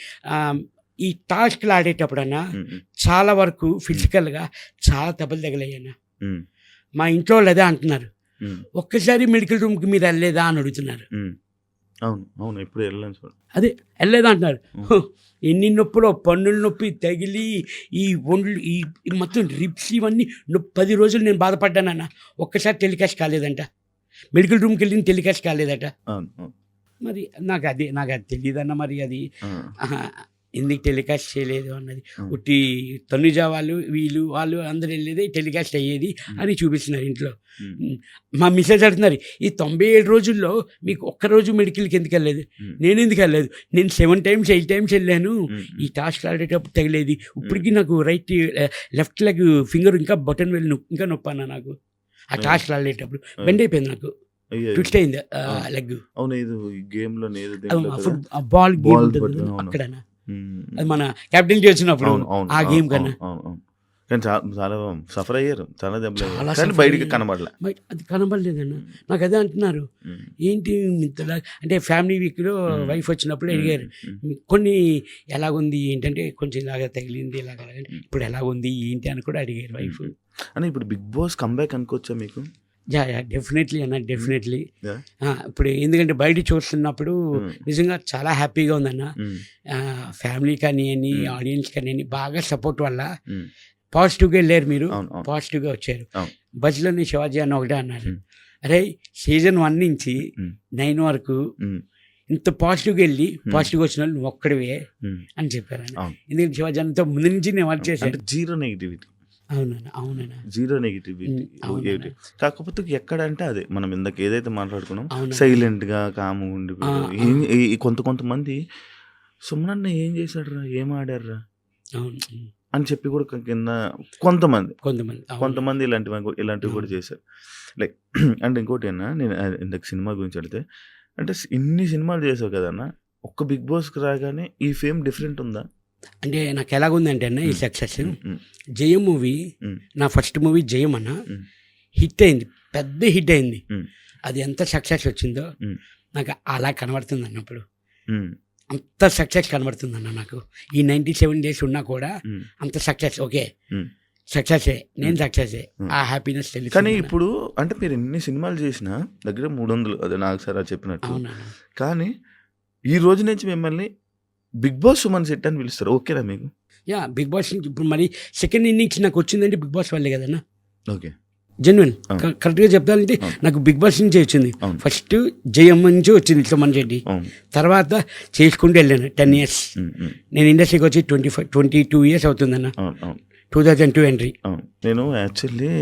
ఈ టాస్క్లు ఆడేటప్పుడన్నా చాలా వరకు ఫిజికల్గా చాలా దెబ్బలు తగిలాయన్నా. మా ఇంట్లో వాళ్ళు అదే అంటున్నారు, ఒక్కసారి మెడికల్ రూమ్కి మీరు వెళ్ళలేదా అని అడుగుతున్నారు. అవును, ఇప్పుడు వెళ్ళాను, అదే వెళ్ళలేదా అంటున్నారు. ఎన్ని నొప్పులో, పన్నుల నొప్పి తగిలి ఈ ఒండ్లు, ఈ మొత్తం రిప్స్ ఇవన్నీ 10 రోజులు నేను బాధపడ్డానన్న. ఒక్కసారి టెలికాస్ట్ కాలేదంట, మెడికల్ రూమ్కి వెళ్ళిన టెలికాస్ట్ కాలేదట. మరి నాకు అది తెలియదన్న. మరి అది ఎందుకు టెలికాస్ట్ చేయలేదు అన్నది. ఉట్టి తనుజ వాళ్ళు అందరూ వెళ్ళేది టెలికాస్ట్ అయ్యేది అని చూపిస్తున్నారు ఇంట్లో. మా మిస్సెస్ అడుగుతున్నారు, ఈ 97 రోజుల్లో మీకు ఒక్కరోజు మెడికల్కి ఎందుకు వెళ్ళలేదు? నేను ఎందుకు వెళ్ళలేదు? నేను 7 times 8 times వెళ్ళాను. ఈ టాస్క్ ఆడేటప్పుడు తగిలేది. ఇప్పటికీ నాకు లెఫ్ట్ లెగ్ ఫింగర్ ఇంకా బటన్ వెళ్ళి ఇంకా నొప్పి అన్న. నాకు ఆ టాస్క్ ఆడేటప్పుడు బెండ్ అయిపోయింది, నాకు ట్విస్ట్ అయింది లెగ్. బాల్ గేమ్ అక్కడ, అది మన క్యాప్టెన్ చేసినప్పుడు ఆ గేమ్ కన్నా. కానీ చాలా సఫర్ అయ్యారు, చాలా దెబ్బలు అయ్యారు, చాలా కానీ suffer బయటికి అయ్యారు. కనబడలే. బయట అది కనబడలేదన్న. నాకు అదే అంటున్నారు, ఏంటి ఇంతలా అంటే ఫ్యామిలీ వీక్లో వైఫ్ వచ్చినప్పుడు అడిగారు కొన్ని ఎలాగుంది ఏంటంటే కొంచెం ఇలాగ తగిలింది ఇలాగ ఇప్పుడు ఎలాగుంది ఏంటి అని కూడా అడిగారు వైఫ్. అని ఇప్పుడు బిగ్ బాస్ కంబ్యాక్ అనుకోవచ్చా మీకు? యా డెఫినెట్లీ అన్న, డెఫినెట్లీ. ఇప్పుడు ఎందుకంటే బయట చూస్తున్నప్పుడు నిజంగా చాలా హ్యాపీగా ఉందన్న. ఫ్యామిలీ కానివ్వండి, ఆడియన్స్ కానివ్వండి, బాగా సపోర్ట్ వల్ల పాజిటివ్గా వెళ్ళారు. మీరు పాజిటివ్గా వచ్చారు. బజ్లోని శివాజీ అన్న ఒకటే అన్నారు, అరే సీజన్ 1 నుంచి 9 వరకు ఇంత పాజిటివ్గా వెళ్ళి పాజిటివ్గా వచ్చిన వాళ్ళు నువ్వు ఒక్కడివే అని చెప్పారు అన్న. ఎందుకంటే శివాజీ అన్నతో ముందు నుంచి నేను వర్క్ చేశాను. Zero negativity. అవునన్నా, అవునన్నా, జీరో నెగిటివిటీ. కాకపోతే ఎక్కడంటే అదే మనం ఇందాక ఏదైతే మాట్లాడుకున్నాం, సైలెంట్ గా కామ్గా ఉండిపోయి కొంతమంది సుమనన్న ఏం చేశాడురా, ఏం ఆడారా అని చెప్పి కూడా కింద కొంతమంది ఇలాంటివి కూడా చేశారు. లైక్ అంటే ఇంకోటి అన్నా, నేను ఇందాక సినిమా గురించి అడిగితే, అంటే ఇన్ని సినిమాలు చేసావు కదన్నా, ఒక్క బిగ్ బాస్కి రాగానే ఈ ఫేమ్ డిఫరెంట్ ఉందా? అంటే నాకు ఎలాగుందంటే అన్న ఈ సక్సెస్, జయం మూవీ నా ఫస్ట్ మూవీ జయం అన్న, హిట్ అయింది, పెద్ద హిట్ అయింది. అది ఎంత సక్సెస్ వచ్చిందో నాకు అలా కనబడుతుంది అన్నప్పుడు, అంత సక్సెస్ కనబడుతుంది అన్న నాకు. ఈ 97 days ఉన్నా కూడా అంత సక్సెస్, ఓకే సక్సెసే, నేను సక్సెసే, ఆ హ్యాపీనెస్ తెలుసు. కానీ ఇప్పుడు అంటే మీరు ఎన్ని సినిమాలు చేసినా దగ్గర 300, అదే నాకు సార్ చెప్పినట్టు. కానీ ఈ రోజు నుంచి మిమ్మల్ని బిగ్ బాస్ సుమన్ శెట్టి అని పిలుస్తారు, ఓకేనా మీకు? యా, బిగ్ బాస్ నుంచి ఇప్పుడు మరి సెకండ్ ఇన్నింగ్స్ నాకు వచ్చిందంటే బిగ్ బాస్ వల్లే కదన్నా. ఓకే, జెన్యున్ కరెక్ట్గా చెప్తానంటే నాకు బిగ్ బాస్ నుంచి వచ్చింది. ఫస్ట్ జయం నుంచి వచ్చింది సుమన్ శెట్టి, తర్వాత చేసుకుంటూ వెళ్ళాను 10 years. నేను ఇండస్ట్రీకి వచ్చి 22 years అవుతుందన్న, 2002 ఎంట్రీ. నేను యాక్చువల్లీ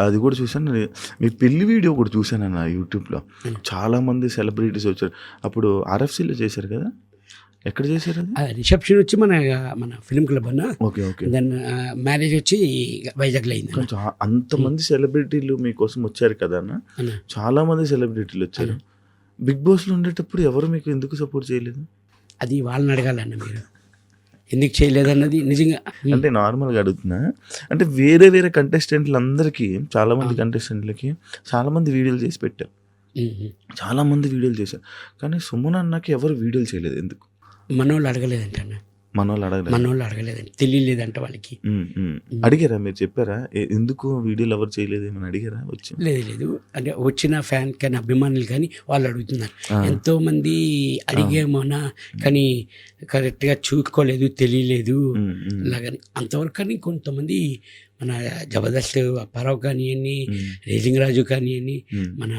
అది కూడా చూసాను, మీ పెళ్లి వీడియో కూడా చూసాను అన్న యూట్యూబ్లో. చాలామంది సెలబ్రిటీస్ వచ్చారు. అప్పుడు RFCలో చేశారు కదా, ఎక్కడ చేశారు అది? రిసెప్షన్ వచ్చి మన ఫిల్మ్ క్లబ్ అన్న. Okay okay. దెన్ మ్యారేజ్ వచ్చి వైజాగ్లో అయింది. అంతమంది సెలబ్రిటీలు మీకోసం వచ్చారు కదా అన్న, చాలా మంది సెలబ్రిటీలు వచ్చారు. బిగ్ బాస్లో ఉండేటప్పుడు ఎవరు మీకు ఎందుకు సపోర్ట్ చేయలేదు? అది వాళ్ళని అడగాలన్న, మీరు ఎందుకు చేయలేదన్నది నిజంగా. అంటే నార్మల్గా అడుగుతున్నా, అంటే వేరే కంటెస్టెంట్లు అందరికీ, చాలామంది కంటెస్టెంట్లకి చాలామంది వీడియోలు చేసి పెట్టారు, చాలామంది వీడియోలు చేశారు. కానీ సుమన్ అన్నకి ఎవరు వీడియోలు చేయలేదు, ఎందుకు? మనోళ్ళు అడగలేదంట, మనోళ్ళు అడగలేదంట, తెలియలేదంట వాళ్ళకి. అడిగారా మీరు, చెప్పారా ఎందుకు వీడియోలు ఎవరు చేయలేదు ఏమని అడిగారా? వచ్చి లేదు, అంటే వచ్చిన ఫ్యాన్ కానీ అభిమానులు కానీ వాళ్ళు అడుగుతున్నారు. ఎంతోమంది అడిగేమోనా కానీ కరెక్ట్గా చూసుకోలేదు, తెలియలేదు అలాగని అంతవరకు. కానీ కొంతమంది మన జబర్దస్త్ అప్పారావు కానివ్వండి, రేజింగ్ రాజు కానివ్వండి, మన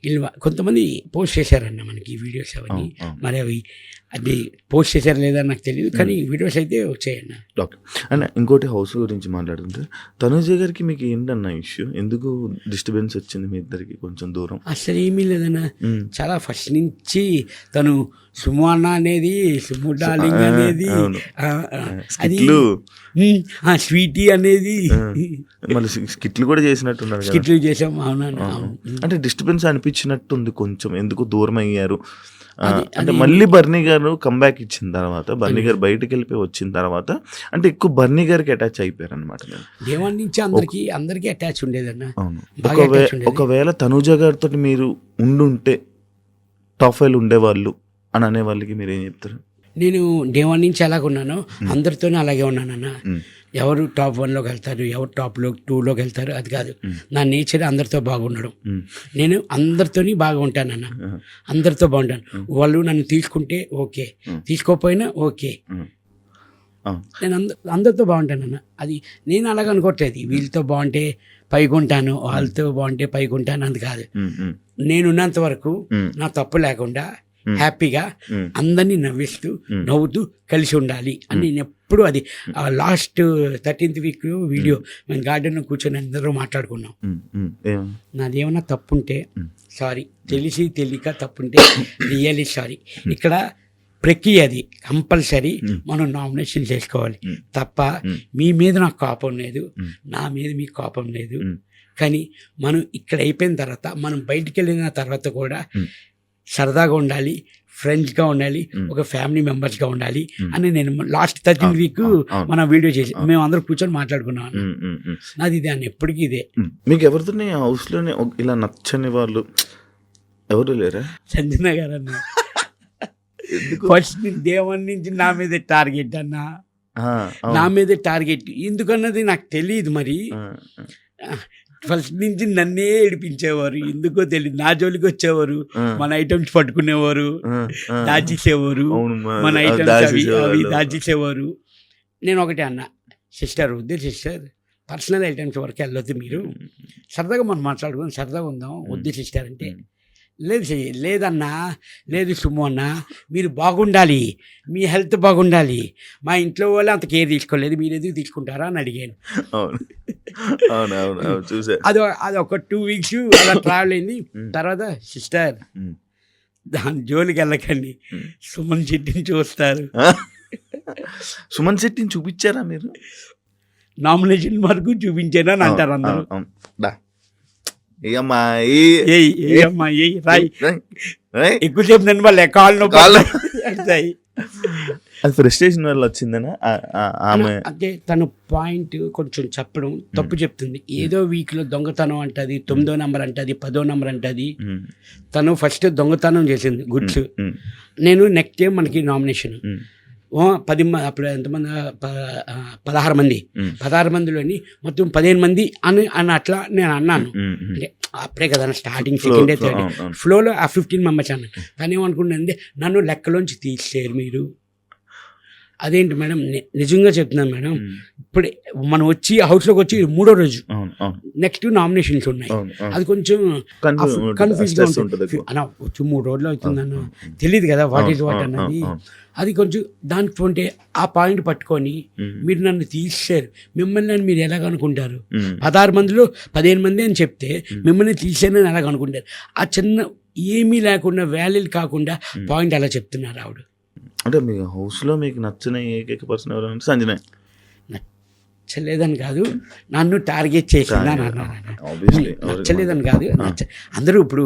వీళ్ళు కొంతమంది పోస్ట్ చేశారన్న మనకి వీడియోస్ అవన్నీ. మరి అవి అది పోస్ట్ చేశారు లేదా నాకు తెలియదు, కానీ వీడియోస్ అయితే వచ్చాయన్న. ఓకే అన్న, ఇంకోటి హౌస్ గురించి మాట్లాడుతుంటే, తనుజ గారికి మీకు ఏంటన్న ఇష్యూ? ఎందుకు డిస్టర్బెన్స్ వచ్చింది మీ ఇద్దరికి కొంచెం దూరం? అసలు ఏమీ లేదన్న, చాలా ఫస్ట్ నుంచి తను సుము అన్న అనేది, సుము డార్లింగ్ అనేది, అది స్వీటీ అనేది, మళ్ళీ స్కిట్లు కూడా చేసినట్టున్నారు, స్కిట్లు చేసాం. అవునా, అంటే డిస్టర్బెన్స్ అనిపించినట్టుంది కొంచెం, ఎందుకు దూరం అయ్యారు అంటే మళ్ళీ బర్నీ గారు కంబ్యాక్ ఇచ్చిన తర్వాత, బర్నీ గారు బయటకు వెళ్ళిపోయి వచ్చిన తర్వాత, అంటే ఎక్కువ బర్నీ గారికి అటాచ్ అయిపోయారు అనమాట. దేవన్ నుంచి అందరికీ అటాచ్ ఉండేదన్న. అవును, ఒకవేళ తనుజ గారితో మీరు ఉండుంటే టాప్ 5 ఉండేవాళ్ళు అని అనే వాళ్ళకి మీరు ఏం చెప్తారు? నేను డే 1 నుంచి అలాగే ఉన్నాను, అందరితోనే అలాగే ఉన్నానన్న. ఎవరు టాప్ 1లోకి వెళ్తారు, ఎవరు టాప్ 2లోకి వెళ్తారు అది కాదు. నా నేచర్ అందరితో బాగుండడం. నేను అందరితోని బాగా ఉంటానన్న, అందరితో బాగుంటాను. వాళ్ళు నన్ను తీసుకుంటే ఓకే, తీసుకోకపోయినా ఓకే, నేను అందరితో బాగుంటానన్న. అది నేను అలాగ అనుకోవట్లేదు, వీళ్ళతో బాగుంటే పైకి ఉంటాను, వాళ్ళతో బాగుంటే పైకి ఉంటాను అది కాదు. నేనున్నంత వరకు నా తప్పు లేకుండా హ్యాపీగా అందరినీ నవ్వుతూ కలిసి ఉండాలి అని నేను ఎప్పుడు, అది లాస్ట్ 13th week వీడియో మేము గార్డెన్లో కూర్చొని అందరూ మాట్లాడుకున్నాం. నాదేమన్నా తప్పుంటే సారీ, తెలియక తప్పుంటే రియలీ సారీ. ఇక్కడ ప్రక్రియ అది కంపల్సరీ మనం నామినేషన్ చేసుకోవాలి తప్ప, మీ మీద నాకు కోపం లేదు, నా మీద మీకు కోపం లేదు. కానీ మనం ఇక్కడ అయిపోయిన తర్వాత, మనం బయటికి వెళ్ళిన తర్వాత కూడా సరదాగా ఉండాలి, ఫ్రెండ్స్గా ఉండాలి, మ్మ్. ఒక ఫ్యామిలీ మెంబర్స్గా ఉండాలి మ్మ్. అని నేను లాస్ట్ 13 వీక్ అవును. మనం వీడియో చేసి అవును. మేము అందరం కూర్చొని మాట్లాడుకున్నాం అన్న. ఉమ్, ఉమ్, ఉమ్. నాది ఇదే అన్న, ఎప్పటికీ ఇదే. మీకు ఎవరితోనే హౌస్లోనే ఇలా నచ్చని వాళ్ళు ఎవరు లేరా? సంజన గారు అన్న ఎందుకు? ఫస్ట్ దేవన్ నుంచి నా మీద టార్గెట్ అన్న, ఆ, అవును. నా మీద టార్గెట్ ఎందుకన్నది నాకు తెలియదు. మరి ఆ, ఫస్ట్ నుంచి నన్నే ఏడిపించేవారు, ఎందుకో తెలియదు. నా జోలికి వచ్చేవారు, ఆ, మన ఐటమ్స్ పట్టుకునేవారు, ఆ, ఆ. దాచేసేవారు, అవును, మన అది ఐటమ్స్ అవి దాచేసేవాళ్ళు. దాచేసేవారు. నేను ఒకటే అన్న, సిస్టర్ వద్దు సిస్టర్, పర్సనల్ ఐటమ్స్ వరకు వెళ్ళొద్దు, మీరు సరదాగా మనం మాట్లాడుకుని సరదాగా ఉందాం, వద్దు సిస్టర్ అంటే, లేదు లేదన్నా, లేదు సుమ్ము అన్న, మీరు బాగుండాలి, మీ హెల్త్ బాగుండాలి, మా ఇంట్లో వాళ్ళు అంత కేర్ తీసుకోలేదు, మీరు ఎందుకు తీసుకుంటారా అని అడిగాను. అవును, అవును, అవును, అవును, చూసా. అది ఒక 2 వీక్స్ అలా ట్రావెల్ అయింది. తర్వాత సిస్టర్ ఉమ్. దాని జోలికి వెళ్ళకండి, ఉమ్. సుమన్ శెట్టిని చూస్తారు, సుమన్ శెట్టిని చూపించారా మీరు? నామినేషన్ వరకు చూపించాను అని అంటారు అందరూ. అవును, అవును. దా. ఏమ్మా, ఏయ్ అమ్మా ఏయ్ రాయ్, ఏయ్. ఎక్కువసేపు నన్ను వాళ్ళ కాళ్ళు కాళ్ళు. నొప్పుతాయి. అది ఫ్రస్ట్రేషన్ వల్ల వచ్చిందనా ఆమె? అంటే తను పాయింట్ కొంచెం చెప్పడం తప్పు చెప్తుంది. ఏదో వీక్లో దొంగతనం అంటది, 9వ నెంబర్ అంటది, 10వ నెంబర్ అంటది. ఉమ్, తను ఫస్ట్ దొంగతనం చేసింది గుడ్స్. ఉమ్, నేను నెక్స్ట్ టైం మనకి నామినేషన్ ఉమ్, 10 మంది, అప్పుడు ఎంతమంది 16 మంది, ఉమ్, 16 మందిలోని మొత్తం 15 మంది అని అట్లా నేను అన్నాను. ఉమ్, ఉమ్. అంటే అప్పుడే కదా starting, Flow, second day, flow, third day అవును, అవును. ఫ్లోలో ఆ 15 మెంబర్స్ అన్న. కానీ ఏమనుకుంటుంది, నన్ను లెక్కలోంచి తీసేరు మీరు. అదేంటి మేడం, నిజంగా చెప్తున్నాను మేడం, ఉమ్, ఇప్పుడు మనం వచ్చి హౌస్లోకి వచ్చి 3వ రోజు, అవును, అవును, నెక్స్ట్ నామినేషన్స్ ఉన్నాయి. అవును, అవును. అది కొంచెం కన్ఫ్యూజ్గా Stress ఉంటుంది. ఉంటుంది ఎక్కువ. అన్న వచ్చి 3 రోజులు అవుతుందన్న, తెలియదు కదా వాట్ ఈజ్ వాట్ అవును, అన్నది. అవును, అది కొంచెం దానికి ఉంటే ఆ పాయింట్ పట్టుకొని ఉమ్, మీరు నన్ను తీసేశారు, మిమ్మల్ని అని మీరు ఎలాగనుకుంటారు? ఉమ్, 16 మందిలో 15 మంది అని చెప్తే మిమ్మల్ని తీసేనని ఎలాగనుకుంటారు? ఆ చిన్న ఏమీ లేకుండా, వ్యాల్యూలు కాకుండా పాయింట్ అలా చెప్తున్నారు ఆవిడ. అంటే మీ హౌస్లో మీకు నచ్చిన ఏకైక పర్సన్ ఎవరంటే సంజనే. నచ్చలేదని కాదు, నన్ను టార్గెట్ చేసింది అని అన్నాను. Obviously. నచ్చలేదని కాదు, అందరూ ఇప్పుడు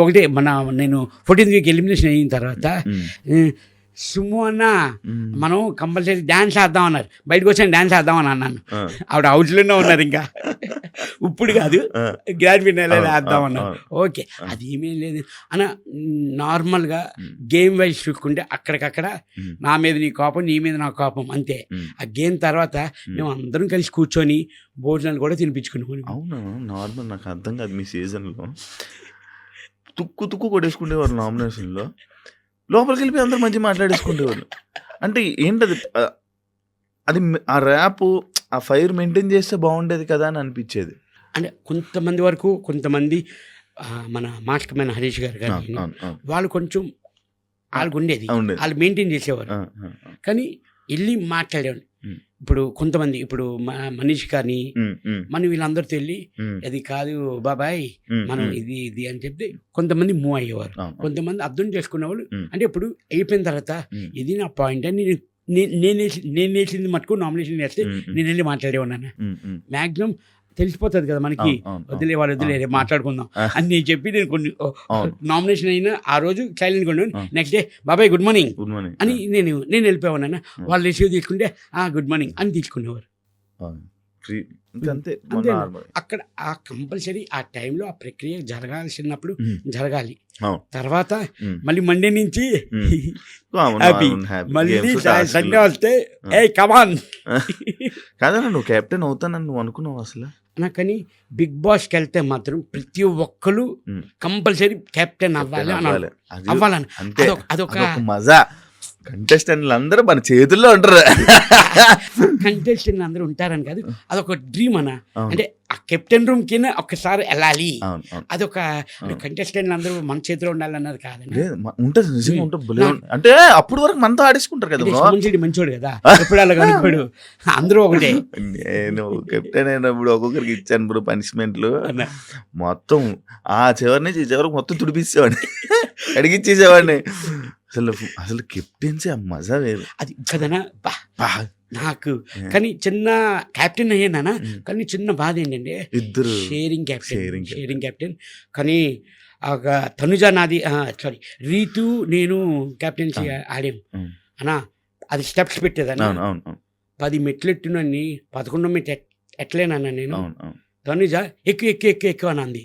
ఒకటే నేను 14th వీక్ ఎలిమినేషన్ అయిన తర్వాత సుమ్ము అన్న మనం కంపల్సరీ డ్యాన్స్ వేద్దాం అన్నారు. బయటకు వచ్చాను డ్యాన్స్ వేద్దామని అన్నాను. ఆవిడ హౌస్లోనే ఉన్నారు, ఇంకా ఇప్పుడు కాదు గ్రాండ్ ఫినాలే వేద్దాం అన్నారు. ఓకే, అది ఏమీ లేదు అన్న, నార్మల్గా గేమ్ వైజ్ చూసుకుంటే అక్కడికక్కడ నా మీద నీ కోపం, నీ మీద నా కోపం అంతే. ఆ గేమ్ తర్వాత మేము అందరం కలిసి కూర్చొని భోజనాలు కూడా తినిపించుకున్నాం. అవును, నార్మల్. నాకు అర్థం కాదు, మీ సీజన్లో తుక్కు కొట్టేసుకునేవారు నామినేషన్లో, లోపలికి వెళ్ళిపోయి అందరూ మంచిగా మాట్లాడేసుకునేవాళ్ళు. అంటే ఏంటది, అది ఆ ర్యాప్, ఆ ఫైర్ మెయింటైన్ చేస్తే బాగుండేది కదా అని అనిపించేది. అంటే కొంతమంది వరకు, కొంతమంది మన మాస్టర్మైన హరీష్ గారు కానీ వాళ్ళు కొంచెం వాళ్ళకు ఉండేది, వాళ్ళు మెయింటైన్ చేసేవారు. కానీ వెళ్ళి మాట్లాడేవాడు. ఇప్పుడు కొంతమంది, ఇప్పుడు మనీష్ కానీ మనం వీళ్ళందరితో వెళ్ళి అది కాదు బాబాయ్ మనం ఇది అని చెప్తే కొంతమంది మూవ్ అయ్యేవారు, కొంతమంది అర్థం చేసుకునేవాళ్ళు. అంటే ఇప్పుడు అయిపోయిన తర్వాత ఇది నా పాయింట్ అని నేను వేసింది మటుకు నామినేషన్ వేస్తే నేను వెళ్ళి మాట్లాడేవాడిని. మ్యాక్సిమం తెలిసిపోతుంది కదా మనకి, వదిలే వాళ్ళు వదిలే మాట్లాడుకుందాం అని నేను చెప్పి నేను కొన్ని నామినేషన్ అయినా ఆ రోజు సైలెంట్ గా ఉండేవాడిని. నెక్స్ట్ డే బాబాయ్ గుడ్ మార్నింగ్ అని నేను వెళ్ళిపోయాను. వాళ్ళు రిసీవ్ తీసుకుంటే గుడ్ మార్నింగ్ అని తీసుకునేవారు. అంతే. అక్కడ ఆ కంపల్సరీ ఆ టైంలో ఆ ప్రక్రియ జరగాల్సినప్పుడు జరగాలి. తర్వాత మళ్ళీ మండే నుంచి హ్యాపీ, మళ్ళీ సండే వస్తే ఏ కమాన్ కాదన్నా, నువ్వు కెప్టెన్ అవుతానని నువ్వు అనుకున్నావు అసలు? కానీ బిగ్ బాస్కి వెళ్తే మాత్రం ప్రతి ఒక్కరు కంపల్సరీ కెప్టెన్ అవ్వాలని అదొక మజా. కంటెస్టెంట్లు అందరూ మన చేతుల్లో ఉంటారు. కంటెస్టెంట్లు అందరూ ఉంటారని కాదు, అదొక డ్రీమ్ అన్న. అంటే ఆ కెప్టెన్ రూమ్ కింద ఒక్కసారి వెళ్ళాలి, అదొక కంటెస్టెంట్లు అందరూ మన చేతిలో ఉండాలన్నది కాదండి. ఉంటుంది, నిజంగా ఉంటుంది. అంటే అప్పుడు వరకు మనతో ఆడేసుకుంటారు కదా. మంచోడు కదా, ఎప్పుడు అలా కనుకోడు, అందరూ ఒకటే. నేను కెప్టెన్ అయినప్పుడు ఒక్కొక్కరికి ఇచ్చాను బ్రో పనిష్మెంట్లు. మొత్తం ఆ చివరి నుంచి ఈ చివరికి మొత్తం తుడిపిచ్చేవాడిని, అడిగిచ్చేసేవాడిని. అసలు కెప్టెన్సీ ఆ మజా వేరు. అది కదనా నాకు. కానీ చిన్న కెప్టెన్ అయ్యానా, కానీ చిన్న బాధ ఏంటంటే ఇద్దరు షేరింగ్ కెప్టెన్. కానీ తనుజ నాది సారీ రీతు నేను కెప్టెన్సీ ఆడాం అన్నా. అది స్టెప్స్ పెట్టేదన్నా. 10 మెట్లు ఎట్టునని 11వ మెట్లు ఎట్లేనన్నా నేను. తనుజ ఎక్కువ ఎక్కువ ఎక్కువ ఎక్కువ అని అంది.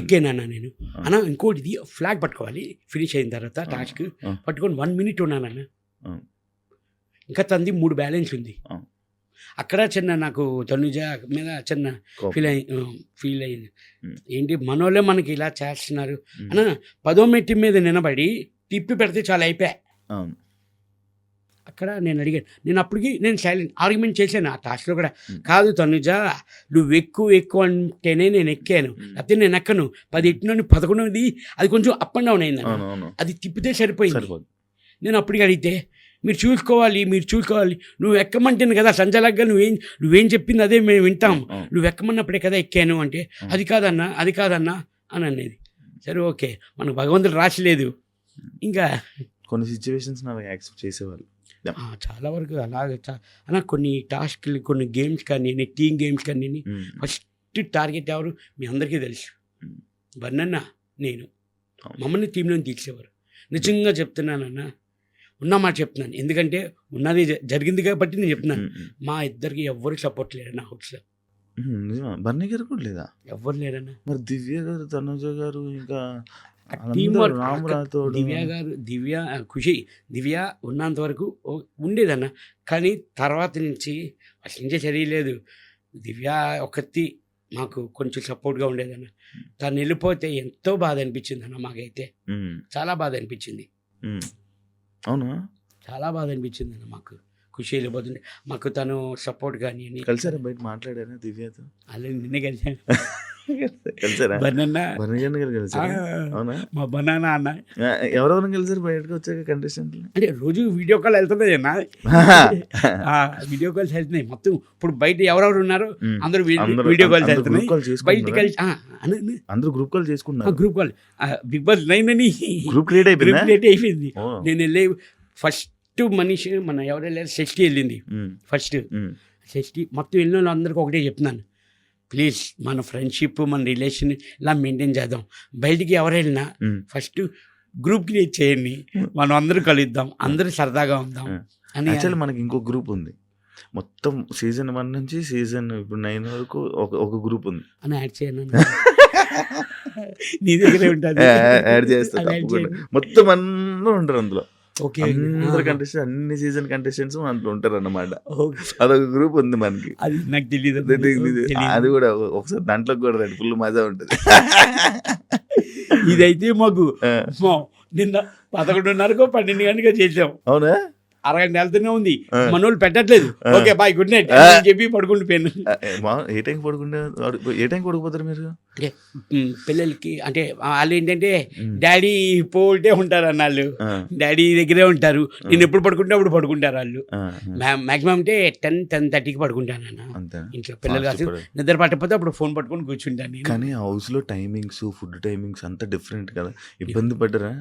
ఎక్కేనన్నా నేను. అన్నా ఇంకోటి ఇది ఫ్లాగ్ పట్టుకోవాలి ఫినిష్ అయిన తర్వాత టాస్క్ పట్టుకొని 1 minute ఉన్నానన్నా. ఇంకా తంది 3 బ్యాలెన్స్ ఉంది. అక్కడ చిన్న నాకు తనుజ మీద చిన్న ఫీల్ అయింది. ఏంటి మనోళ్ళే మనకి ఇలా చేస్తున్నారు అన్న. 10వ మెట్టు మీద నిలబడి తిప్పి పెడితే చాలా అయిపోయా. అక్కడ నేను అడిగాను. నేను సైలెంట్ ఆర్గ్యుమెంట్ చేశాను ఆ టాస్క్లో కూడా. కాదు తనుజ నువ్వు ఎక్కువ అంటేనే నేను ఎక్కాను, లేకపోతే నేను ఎక్కను. 10 ఎట్టినోని 11ది అది కొంచెం అప్ అండ్ డౌన్ అయింది. అది తిప్పితే సరిపోయింది. నేను అప్పటికి అడిగితే మీరు చూసుకోవాలి నువ్వు ఎక్కమంటేను కదా సంజలగ్గా నువ్వేం చెప్పింది అదే మేము వింటాం, నువ్వు ఎక్కమన్నప్పుడే కదా ఎక్కాను అంటే అది కాదన్నా అని అనేది. సరే ఓకే, మనకు భగవంతుడు రాసిలేదు. ఇంకా కొన్ని సిచ్యువేషన్స్ యాక్సెప్ట్ చేసేవాళ్ళు చాలా వరకు అలాగే అలా కొన్ని టాస్క్లు కొన్ని గేమ్స్ కానీ టీమ్ గేమ్స్ కానీ ఫస్ట్ టార్గెట్ ఎవరు మీ అందరికీ తెలుసు. బన్నన్న నేను మమ్మల్ని టీంలో తీసేవారు. నిజంగా చెప్తున్నానన్నా, ఉన్నమాట చెప్తున్నాను. ఎందుకంటే ఉన్నది జరిగింది కాబట్టి నేను చెప్తున్నాను. మా ఇద్దరికి ఎవ్వరు సపోర్ట్ లేరు నా హౌస్లో. బన్నీ గారు కూడా లేదా? ఎవ్వరు లేరన్నా. మరి దివ్య గారు తనుజ గారు ఇంకా టీం వర్క్. దివ్య ఖుషి దివ్య ఉన్నంత వరకు ఉండేదన్న. కానీ తర్వాత నుంచి అసలు ఇంకే చర్యలేదు. దివ్య ఒకటి మాకు కొంచెం సపోర్ట్గా ఉండేదన్న. తను వెళ్ళిపోతే ఎంతో బాధ అనిపించింది అన్న. మాకైతే చాలా బాధ అనిపించింది. అవునా? చాలా బాధ అనిపించింది అన్న. మాకు ఖుషి వెళ్ళిపోతుండే. మాకు తను సపోర్ట్ కానీ కలిసారా? బయట మాట్లాడారా దివ్యతో? అలా నిన్నే కలిసాను. మా బనానా అన్న ఎవరెవరు కలిసారు బయటకు వచ్చాక కంటెస్టెంట్లు? అంటే రోజు వీడియో కాల్ వెళ్తున్నాయి అన్న. వీడియో కాల్స్ వెళ్తున్నాయి మొత్తం. ఇప్పుడు బయట ఎవరెవరు ఉన్నారో అందరూ వీడియో కాల్స్ వెళ్తున్నాయి. బయటికి కలిసి అందరూ గ్రూప్ కాల్ చేసుకున్నారు. గ్రూప్ కాల్ బిగ్ బాస్ 9 అని గ్రూప్ క్రియేట్ అయిపోయింది. నేను వెళ్ళి ఫస్ట్ మనిషి మన ఎవరు వెళ్ళారు షష్ఠి వెళ్ళింది. ఫస్ట్ షష్ఠి మొత్తం వెళ్ళిన వాళ్ళు అందరికీ ఒకటే చెప్తున్నాను, ప్లీజ్ మన ఫ్రెండ్షిప్ మన రిలేషన్ ఇలా మెయింటైన్ చేద్దాం. బయటికి ఎవరు వెళ్ళినా ఫస్ట్ గ్రూప్ క్రియేట్ చేయండి, మనం అందరూ కలుద్దాం, అందరూ సరదాగా ఉందాం అని. యాక్చువల్లీ మనకి ఇంకో గ్రూప్ ఉంది. మొత్తం సీజన్ 1 నుంచి సీజన్ ఇప్పుడు 9 వరకు ఒక గ్రూప్ ఉంది అని యాడ్ చేయను. నీ దగ్గరే ఉంటుంది. యాడ్ చేస్తాను. మొత్తం అందరూ ఉంటారు అందులో. అందరు కంటెస్టెంట్స్ అన్ని సీజన్ కంటెస్టెంట్స్ అందులో ఉంటారు అన్నమాట. అదొక గ్రూప్ ఉంది మనకి. అది నాకు తెలియదు. అది కూడా ఒకసారి దాంట్లో కూడా ఫుల్ మజా ఉంటుంది. ఇదైతే మాకు నిన్న 11:30 12 గంటగా చేసాం. అవునా? అరగంట వెళ్తూనే ఉంది. మనోళ్ళు పెట్టట్లేదు. ఓకే బాయ్ గుడ్ నైట్ చెప్పి పడుకుంటుపోయాను. ఏ టైం పడుకుపోతారు మీరు? పిల్లలకి అంటే వాళ్ళు ఏంటంటే డాడీ పోల్టే ఉంటారు అన్నాళ్ళు. డాడీ దగ్గరే ఉంటారు. నేను ఎప్పుడు పడుకుంటే అప్పుడు పడుకుంటారు వాళ్ళు. మాక్సిమం అంటే 10-10:30కి పడుకుంటాను అన్న. ఇంట్లో పిల్లలు కాదు నిద్ర పట్టకపోతే అప్పుడు ఫోన్ పట్టుకొని కూర్చుంటాను. కానీ హౌస్ లో టైమింగ్స్ ఫుడ్ టైమింగ్స్ అంతా డిఫరెంట్ కదా, ఇబ్బంది పడ్డరా?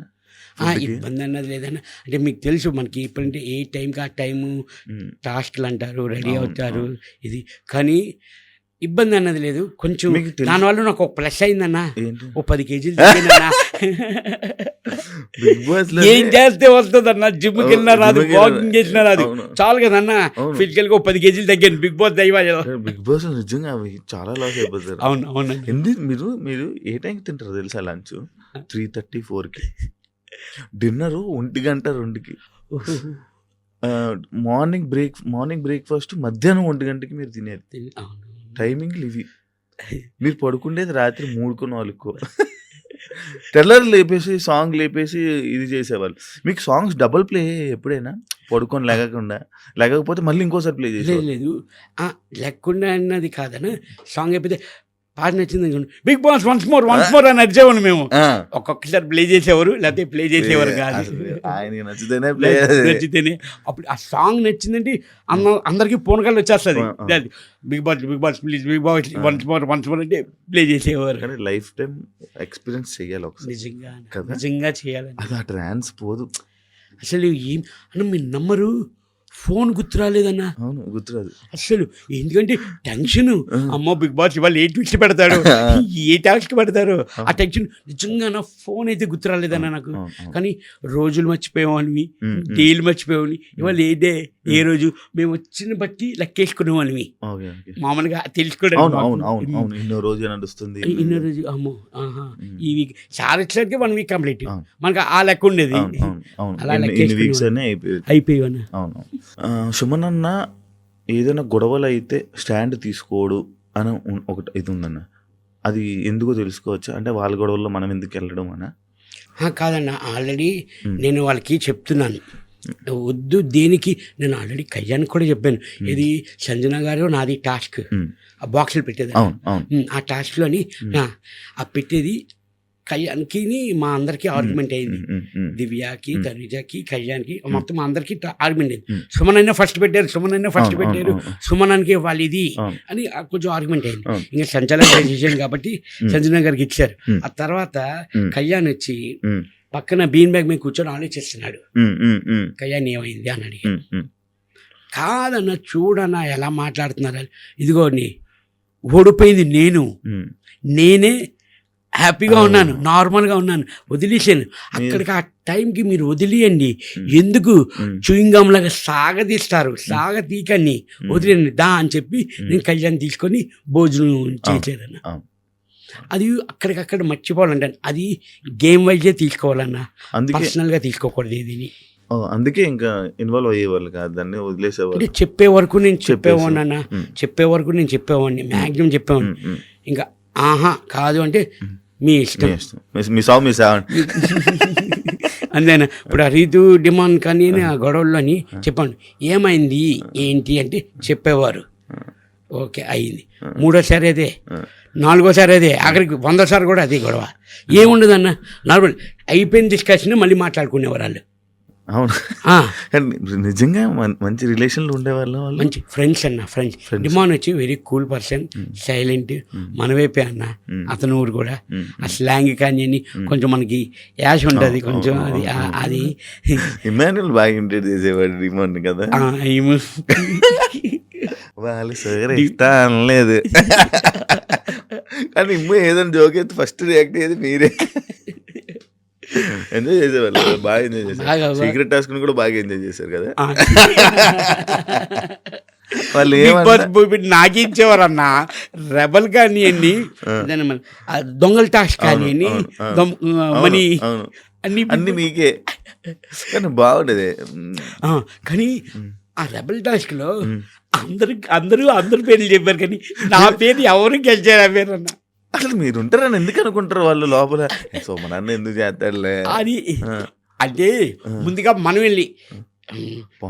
ఇబ్బంది అన్నది లేదన్న. అంటే మీకు తెలుసు మనకి ఇప్పుడంటే ఏ టైంకి ఆ టైము టాస్క్లు అంటారు, రెడీ అవుతారు ఇది. కానీ ఇబ్బంది అన్నది లేదు. కొంచెం దానివల్ల నాకు ఒక ప్లస్ అయిందన్న. ఓ 10 kgs ఏం చేస్తే వస్తుంది అన్న. జిమ్కి వెళ్ళినా రాదు, వాకింగ్ చేసినా రాదు, చాలు కదన్న. ఫిజికల్ గా 10 kgs తగ్గాను. బిగ్ బాస్ బిగ్ బాస్ నిజంగా చాలా లాస్ అయిపోతారు. అవును అవును. మీరు ఏ టైంకి తింటారు తెలుసా? లంచ్ 3:30 4కి, డిన్నర్ 1 గంట 2కి, మార్నింగ్ బ్రేక్ఫాస్ట్ మధ్యాహ్నం 1 గంటకి మీరు తినేది. టైమింగ్లు ఇవి. మీరు పడుకుండేది రాత్రి 3కో 4కో. తెల్లరు లేపేసి సాంగ్ లేపేసి ఇది చేసేవాళ్ళు. మీకు సాంగ్స్ డబుల్ ప్లే ఎప్పుడైనా పడుకొని లేకపోతే మళ్ళీ ఇంకోసారి ప్లే చేసే? లేదు లేకుండా అన్నది కాదన్న. సాంగ్ అయిపోతే పాట నచ్చింది బిగ్ బాస్ వన్స్ మోర్ అని నచ్చేవాళ్ళు మేము. ఒక్కొక్కసారి ప్లే చేసేవారు, లేకపోతే ప్లే చేసేవారు కాదు. ఆయనకి నచ్చితేనే అప్పుడు ఆ సాంగ్ నచ్చిందంటే అందరికి ఫోన్ కాల్ వచ్చేస్తుంది. Bigg Boss please Bigg Boss once more అంటే ప్లే చేసేవారు. కానీ లైఫ్ టైం ఎక్స్పీరియన్స్ చేయాలి ఒకసారి. నిజంగా చేయాలి. అది ఆ ట్రాన్స్ పోదు అసలు. ఏం అన్న మీరు నమ్మరు, ఫోన్ గుర్తురాలేదన్నా. అవును, గుర్తురాదు అసలు ఎందుకంటే టెన్షన్, అమ్మో బిగ్ బాస్ ఇవాళ ఏ ట్విస్ట్ పెడతాడు, ఏ టాస్క్ పెడతారు, ఆ టెన్షన్. నిజంగా నా ఫోన్ అయితే గుర్తురాలేదన్నా నాకు. కానీ రోజులు మర్చిపోయేవాళ్ళవి, డేలు మర్చిపోయేవాళ్ళవి. ఇవాళ ఏ డే ఏ రోజు మేము వచ్చిన బట్టి లెక్కేసుకునే వాళ్ళవి. మామూలుగా తెలుసుకోవడానికి ఇన్నో రోజు నడుస్తుంది, ఇన్నో రోజు అమ్మో ఈ వీక్ చాలా వచ్చేసరికి 1 వీక్ కంప్లీట్. మనకు ఆ లెక్క ఉండేది, అలా అయిపోయాను. అవును. సుమన్ అన్న ఏదైనా గొడవలు అయితే స్టాండ్ తీసుకోడు అని ఒకటి ఇది ఉందన్న, అది ఎందుకో తెలుసుకోవచ్చా? అంటే వాళ్ళ గొడవల్లో మనం ఎందుకు వెళ్ళడం అన్న? కాదన్న, ఆల్రెడీ నేను వాళ్ళకి చెప్తున్నాను వద్దు దేనికి. నేను ఆల్రెడీ కళ్యాణ్ కూడా చెప్పాను, ఇది సంజన గారు నాది టాస్క్, ఆ బాక్సులు పెట్టేది ఆ టాస్క్లోని ఆ పెట్టేది కళ్యాణ్కి మా అందరికి ఆర్గ్యుమెంట్ అయింది. దివ్యకి, తనుజకి, కళ్యాణ్కి మొత్తం మా అందరికి ఆర్గ్యుమెంట్ అయింది. సుమన్ అయినా ఫస్ట్ పెట్టారు, సుమనానికి వాళ్ళు ఇది అని కొంచెం ఆర్గ్యుమెంట్ అయింది. ఇంకా సంచలన డెసిషన్ కాబట్టి సంజన గారికి ఇచ్చారు. ఆ తర్వాత కళ్యాణ్ వచ్చి పక్కన బీన్ బ్యాగ్ మీద కూర్చొని ఆలోచిస్తున్నాడు, కళ్యాణ్ ఏమైంది అని అడిగాడు. కాదన్న చూడన్నా ఎలా మాట్లాడుతున్నారు, ఇదిగో ఓడిపోయింది నేనే హ్యాపీగా ఉన్నాను, నార్మల్గా ఉన్నాను, వదిలేసాను. అక్కడికి ఆ టైంకి మీరు వదిలేయండి, ఎందుకు చూయింగం లాగా సాగతీకని వదిలేండి దా అని చెప్పి నేను కళ్యాణ్ తీసుకొని భోజనం చేసేదన్న. అది అక్కడికక్కడ మర్చిపోవాలంటే అది గేమ్ వైజే తీసుకోవాలన్నా, పర్సనల్గా తీసుకోకూడదు ఏదిని. అందుకే ఇంకా ఇన్వాల్వ్ అయ్యేవాళ్ళు కాదు, దాన్ని వదిలేసేవాళ్ళు. అంటే చెప్పే వరకు నేను చెప్పేవాడిని మ్యాక్సిమం చెప్పేవాడిని. ఇంకా కాదు అంటే మీ ఇష్టం, మీ సాగు మీ సేవ అంతేనా. ఇప్పుడు ఆ రీతు డిమాండ్ కానీ ఆ గొడవల్లోని చెప్పండి ఏమైంది ఏంటి అంటే చెప్పేవారు, ఓకే అయింది. మూడోసారి అదే, నాలుగోసారి అదే, ఆఖరికి 100సారి కూడా అదే గొడవ. ఏముండదన్న, నార్మల్ అయిపోయిన డిస్కషన్ మళ్ళీ మాట్లాడుకునేవారు వాళ్ళు. అవును, నిజంగా మంచి రిలేషన్లు ఉండేవాళ్ళు, మంచి ఫ్రెండ్స్ అన్న. ఫ్రెండ్స్ డిమాండ్ వచ్చి వెరీ కూల్ పర్సన్, సైలెంట్, మనవైపే అన్న. అతను ఊరు కూడా ఆ స్లాంగ్ కానీ అని కొంచెం మనకి యాష్ ఉంటుంది కొంచెం, అది ఇమాన్యుల్ బాగా ఇంటెడ్ చేసేవాడు డిమాండ్ కదా. వాళ్ళు సరే అనలేదు కానీ ఏదైనా జోక్ అయితే ఫస్ట్ రియాక్ట్ అయ్యేది మీరే. ఎంజాయ్ చేసేవాళ్ళు, బాగా ఎంజాయ్ చేశారు. సీక్రెట్ టాస్క్ కూడా బాగా ఎంజాయ్ చేశారు కదా వాళ్ళు. నాకించేవారు అన్న రెబల్ కానీ అన్ని దొంగల టాస్క్ కానీ మనీ అన్ని మీకే, కానీ బాగుండేది. కానీ ఆ రెబల్ టాస్క్ లో అందరూ పేర్లు చెప్పారు, కానీ నా పేరు ఎవరు గెలిచారు ఆ పేరు అన్న. అసలు మీరు ఉంటారని ఎందుకు అనుకుంటారు వాళ్ళు లోపల, సో మా నాన్న ఎందుకు చేస్తాడులే అని. అంటే ముందుగా మనం వెళ్ళి